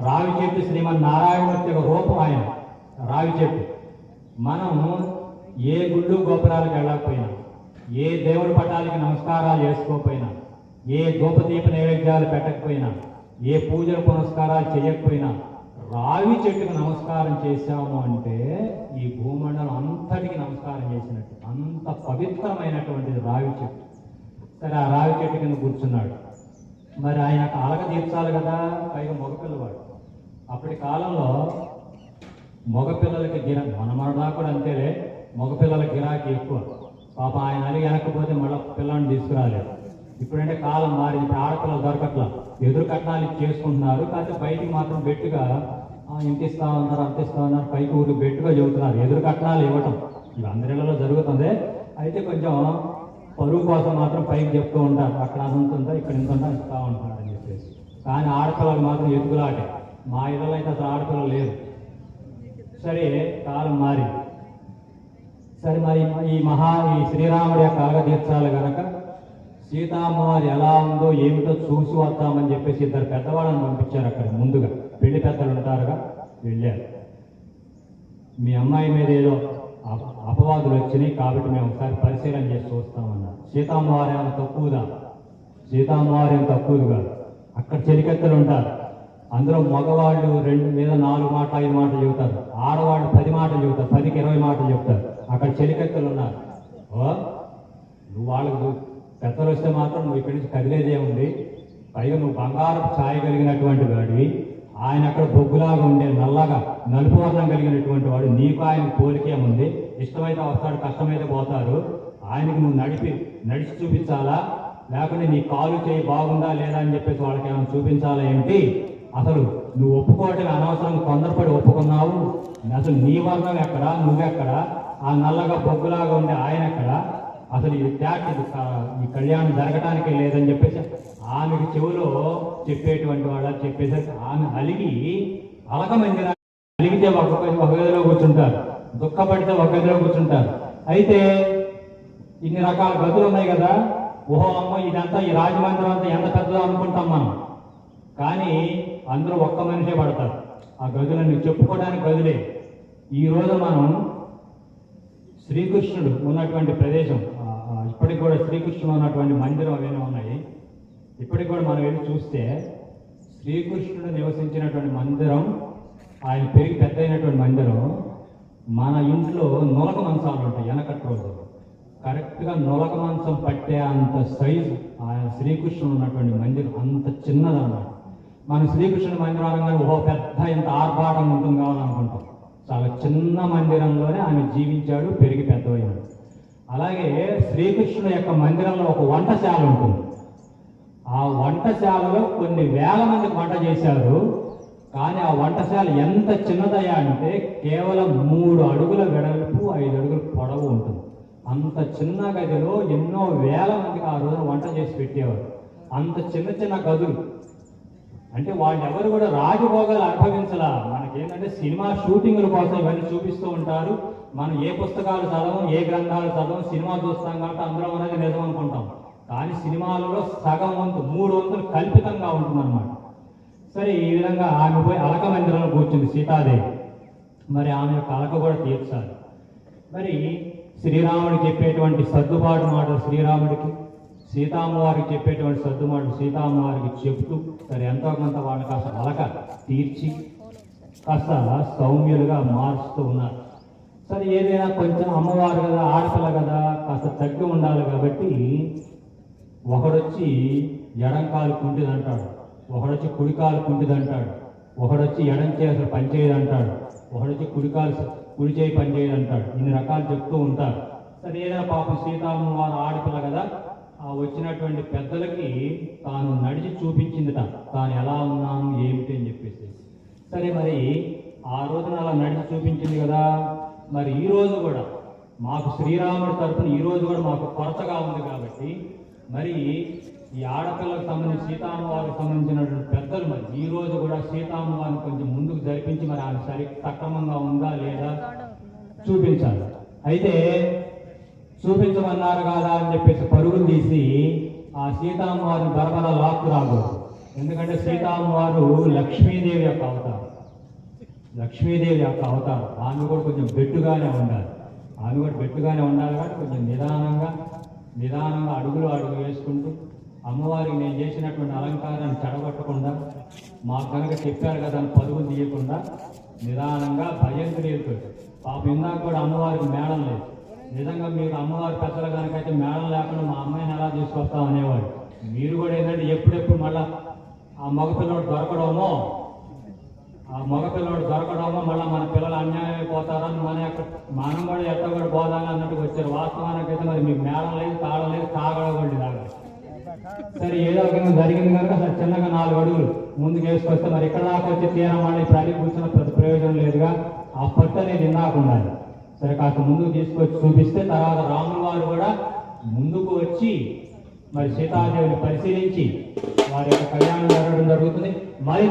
రావి చెట్టు శ్రీమన్నారాయణమూర్తి యొక్క రూపం ఆయన రావి చెట్టు. మనం ఏ గుళ్ళు గోపురాలకు వెళ్ళకపోయినా, ఏ దేవుడి పటాలకి నమస్కారాలు చేసుకోకపోయినా, ఏ ధూపదీప నైవేద్యాలు పెట్టకపోయినా, ఏ పూజలు పునస్కారాలు చేయకపోయినా రావి చెట్టుకు నమస్కారం చేశాము అంటే ఈ భూమండలం అంతటికి నమస్కారం చేసినట్టు. అంత పవిత్రమైనటువంటిది రావి చెట్టు. సరే, ఆ రావి చెట్టు కింద కూర్చున్నాడు. మరి ఆయన అలగ తీర్చాలి కదా, పైగా మగపిల్లవాడు. అప్పటి కాలంలో మగపిల్లలకి మనదా కూడా అంతేలే, మగపిల్లల గిరాకీ ఎక్కువ. పాప ఆయన అలిగి వెనక్కపోతే మళ్ళీ పిల్లాన్ని తీసుకురాలేదు. ఇప్పుడంటే కాలం మారింది, ఇప్పుడు ఆడపిల్లలు దొరకట్లా, ఎదురు కట్నాలు చేసుకుంటున్నారు. కాకపోతే బయటికి మాత్రం బెట్టుగా ఇంత ఇస్తా ఉన్నారు, అంత ఇస్తా ఉన్నారు, పైకి ఊరికి బెట్టుగా చెబుతున్నారు. ఎదురు కట్నాలు ఇవ్వటం ఇవి అందరిలో జరుగుతుంది. అయితే కొంచెం పరువు కోసం మాత్రం పైకి చెప్తూ ఉంటారు, అక్కడ అంత ఉందా, ఇక్కడ ఇంత ఉందా ఇస్తూ ఉంటారు అని చెప్పేసి. కానీ ఆడపిల్లలు మాత్రం ఎదుగులాటే. మా ఇళ్ళలో అయితే అసలు ఆడపిల్లలు లేరు. సరే, కాలం మారింది. సరే, మరి ఈ శ్రీరాముడి యొక్క అలగ తీర్చాలి కనుక సీతామ్మవారు ఎలా ఉందో ఏమిటో చూసి వద్దామని చెప్పేసి ఇద్దరు పెద్దవాళ్ళని పంపించారు. అక్కడ ముందుగా పెళ్లి పెద్దలు ఉంటారుగా, వెళ్ళారు. మీ అమ్మాయి మీద ఏదో అపవాదులు వచ్చినాయి కాబట్టి మేము ఒకసారి పరిశీలన చేసి చూస్తామన్నారు. సీతామ్మవారు ఏమైనా తక్కువదా? సీతామ్మవారు ఏం తక్కువది కాదు. అక్కడ చెలికెత్తలు ఉంటారు. అందులో మగవాళ్ళు 2 లేదా 4 మాటలు 5 మాటలు చెబుతారు, ఆడవాళ్ళు 10 మాటలు చెబుతారు, 10కి 20 మాటలు చెప్తారు. అక్కడ చెలికెత్తలు ఉన్నారు. నువ్వు వాళ్ళకు పెద్దలు వస్తే మాత్రం నువ్వు ఇక్కడి నుంచి కదిలేదే ఉంది. పైగా నువ్వు బంగారపు ఛాయ కలిగినటువంటి వాడివి, ఆయన అక్కడ బొగ్గులాగా ఉండే నల్లగా నలుపు వర్ణం కలిగినటువంటి వాడు, నీకు ఆయన పోలికేముంది? ఇష్టమైతే వస్తాడు, కష్టమైతే పోతారు. ఆయనకి నువ్వు నడిచి చూపించాలా, లేకుంటే నీ కాలు చేయి బాగుందా లేదా అని చెప్పేసి వాళ్ళకి ఏమైనా చూపించాలా ఏంటి? అసలు నువ్వు ఒప్పుకోవటం అనవసరంగా తొందరపడి ఒప్పుకున్నావు. అసలు నీ వర్ణం ఎక్కడ, నువ్వెక్కడ, ఆ నల్లగా బొగ్గులాగా ఉండే ఆయన ఎక్కడ? అసలు ఈ కళ్యాణం జరగటానికే లేదని చెప్పేసి ఆమెకి చెవులో చెప్పేటువంటి వాడు చెప్పేసరికి ఆమె అలగమందిరా. అలిగితే ఒక గదిలో కూర్చుంటారు, దుఃఖపడితే ఒక గదిలో కూర్చుంటారు. అయితే ఇన్ని రకాల గదులు ఉన్నాయి కదా, ఓహో అమ్మ ఇదంతా ఈ రాజమందిరం అంతా ఎంత పెద్దదో అనుకుంటాం మనం. కానీ అందరూ ఒక్క మనిషే పడతారు ఆ గదులన్నీ. చెప్పుకోవడానికి గదులే. ఈరోజు మనం శ్రీకృష్ణుడు ఉన్నటువంటి ప్రదేశం, ఇప్పటికి కూడా శ్రీకృష్ణుడు ఉన్నటువంటి మందిరం అవన్నీ ఉన్నాయి. ఇప్పటికి కూడా మనం వెళ్ళి చూస్తే శ్రీకృష్ణుడు నివసించినటువంటి మందిరం, ఆయన పెరిగి పెద్ద అయినటువంటి మందిరం, మన ఇంట్లో నొలక మంచాలు ఉంటాయి వెనకటి రోజు. కరెక్ట్గా నొలక మంచం పట్టే అంత సైజు ఆయన శ్రీకృష్ణుడు ఉన్నటువంటి మందిరం, అంత చిన్నదన్నమాట. మనం శ్రీకృష్ణుడి మందిరం అనగానే ఓహో పెద్ద ఇంత ఆర్భాటం ఉంటుంది కావాలనుకుంటాం. చాలా చిన్న మందిరంలోనే ఆయన జీవించాడు, పెరిగి పెద్దవైనాడు. అలాగే శ్రీకృష్ణుడు యొక్క మందిరంలో ఒక వంటశాల ఉంటుంది. ఆ వంటశాలలో కొన్ని వేల మందికి వంట చేశారు. కానీ ఆ వంటశాల ఎంత చిన్నదయ్యా అంటే కేవలం 3 అడుగుల వెడల్పు, 5 అడుగుల పొడవు ఉంటుంది. అంత చిన్న గదిలో ఎన్నో వేల మందికి ఆ రోజున వంట చేసి పెట్టేవారు. అంత చిన్న చిన్న గదులు అంటే వాళ్ళెవరు కూడా రాజభోగాలు అనుభవించలా. మనకేంటంటే సినిమా షూటింగ్ల కోసం ఇవన్నీ చూపిస్తూ ఉంటారు. మనం ఏ పుస్తకాలు చదవం, ఏ గ్రంథాలు చదవం, సినిమా చూస్తాం కాబట్టి అందులో ఉన్నది నిజం అనుకుంటాం. కానీ సినిమాలలో సగం వంతు 3 వంతులు కల్పితంగా ఉంటుందన్నమాట. సరే, ఈ విధంగా ఆమె పోయి అలక మందిరంలో కూర్చుంది సీతాదేవి. మరి ఆమె యొక్క అలక కూడా తీర్చాలి. మరి శ్రీరాముడికి చెప్పేటువంటి సర్దుబాటు మాటలు శ్రీరాముడికి, సీతామ్మవారికి చెప్పేటువంటి సర్దుబాటు సీతామ్మవారికి చెప్తూ సరే ఎంతో కొంత వాళ్ళని కాస్త అలక తీర్చి కాస్త సౌమ్యులుగా మారుస్తూ ఉన్నారు. సరే, ఏదైనా కొంచెం అమ్మవారు కదా, ఆడపిల్ల కదా, కాస్త తగ్గి ఉండాలి కాబట్టి ఒకడొచ్చి ఎడంకాలు కుంటిదంటాడు, ఒకడొచ్చి కుడికాలు కుంటిదంటాడు, ఒకడొచ్చి ఎడం చేయి అసలు పనిచేయదంటాడు, ఒకడొచ్చి కుడి చేయి పనిచేయదంటాడు. ఇన్ని రకాలు చెప్తూ ఉంటారు. సరే, ఏదైనా పాపం సీతామ్మవారు ఆడపిల్ల కదా, ఆ వచ్చినటువంటి పెద్దలకి తాను నడిచి చూపించిందిట, తాను ఎలా ఉన్నాను ఏమిటి అని చెప్పేసి. సరే, మరి ఆ రోజున అలా నడిచి చూపించింది కదా, మరి ఈ రోజు కూడా మాకు శ్రీరాముడి తరఫున ఈ రోజు కూడా మాకు కొరతగా ఉంది కాబట్టి మరి ఈ ఆడపిల్లకు సంబంధించి సీతామ్మవారికి సంబంధించినటువంటి పెద్దలు మరి ఈ రోజు కూడా సీతామ్మవారిని కొంచెం ముందుకు జరిపించి మరి ఆమె సక్రమంగా ఉందా లేదా చూపించాలి. అయితే చూపించమన్నారు కదా అని చెప్పేసి పరుగులు తీసి ఆ సీతామ్మవారిని బరబర లాక్కు రాకూడదు. ఎందుకంటే సీతామ్మవారు లక్ష్మీదేవి యొక్క అవతారం. లక్ష్మీదేవి యొక్క అవతారం. ఆమె కూడా కొంచెం బెట్టుగానే ఉండాలి. ఆమె కూడా బెట్టుగానే ఉండాలి కాబట్టి కొంచెం నిదానంగా అడుగులు వేసుకుంటూ అమ్మవారికి నేను చేసినటువంటి అలంకారాన్ని చెడగొట్టకుండా, మాకు కనుక చెప్పారు కదా అని పరుగులు తీయకుండా నిదానంగా భయంకరీతో. పాప ఇందాక కూడా అమ్మవారికి మేడం లేదు. నిజంగా మీకు అమ్మవారి పెద్దలు కనుకైతే మేడం లేకుండా మా అమ్మాయిని ఎలా తీసుకొస్తాం అనేవాడు. మీరు కూడా ఏంటంటే ఎప్పుడెప్పుడు మళ్ళీ ఆ మగపిల్లడు దొరకడమో మళ్ళీ మన పిల్లలు అన్యాయం అయిపోతారని మనం కూడా ఎట్ట కూడా పోదాలని అన్నట్టుగా వచ్చారు. వాస్తవానికి అయితే మరి మీకు మేడం లేదు, తాళం లేదు, తాగడగండి దాకా. సరే ఏదో ఒక జరిగింది కనుక సరే చిన్నగా 4 అడుగులు ముందుకు వేసుకొస్తే మరి ఇక్కడ దాకా వచ్చి తీరం మళ్ళీ ఇప్పుడు అడిగి కూర్చున్న పెద్ద ప్రయోజనం లేదుగా. ఆ పట్టు అనేది ఇందాక ఉండాలి. సరే కాస్త ముందుకు తీసుకొచ్చి చూపిస్తే తర్వాత రాముల వారు కూడా ముందుకు వచ్చి మరి సీతాదేవిని పరిశీలించి వారి యొక్క కళ్యాణం జరగడం జరుగుతుంది. మరి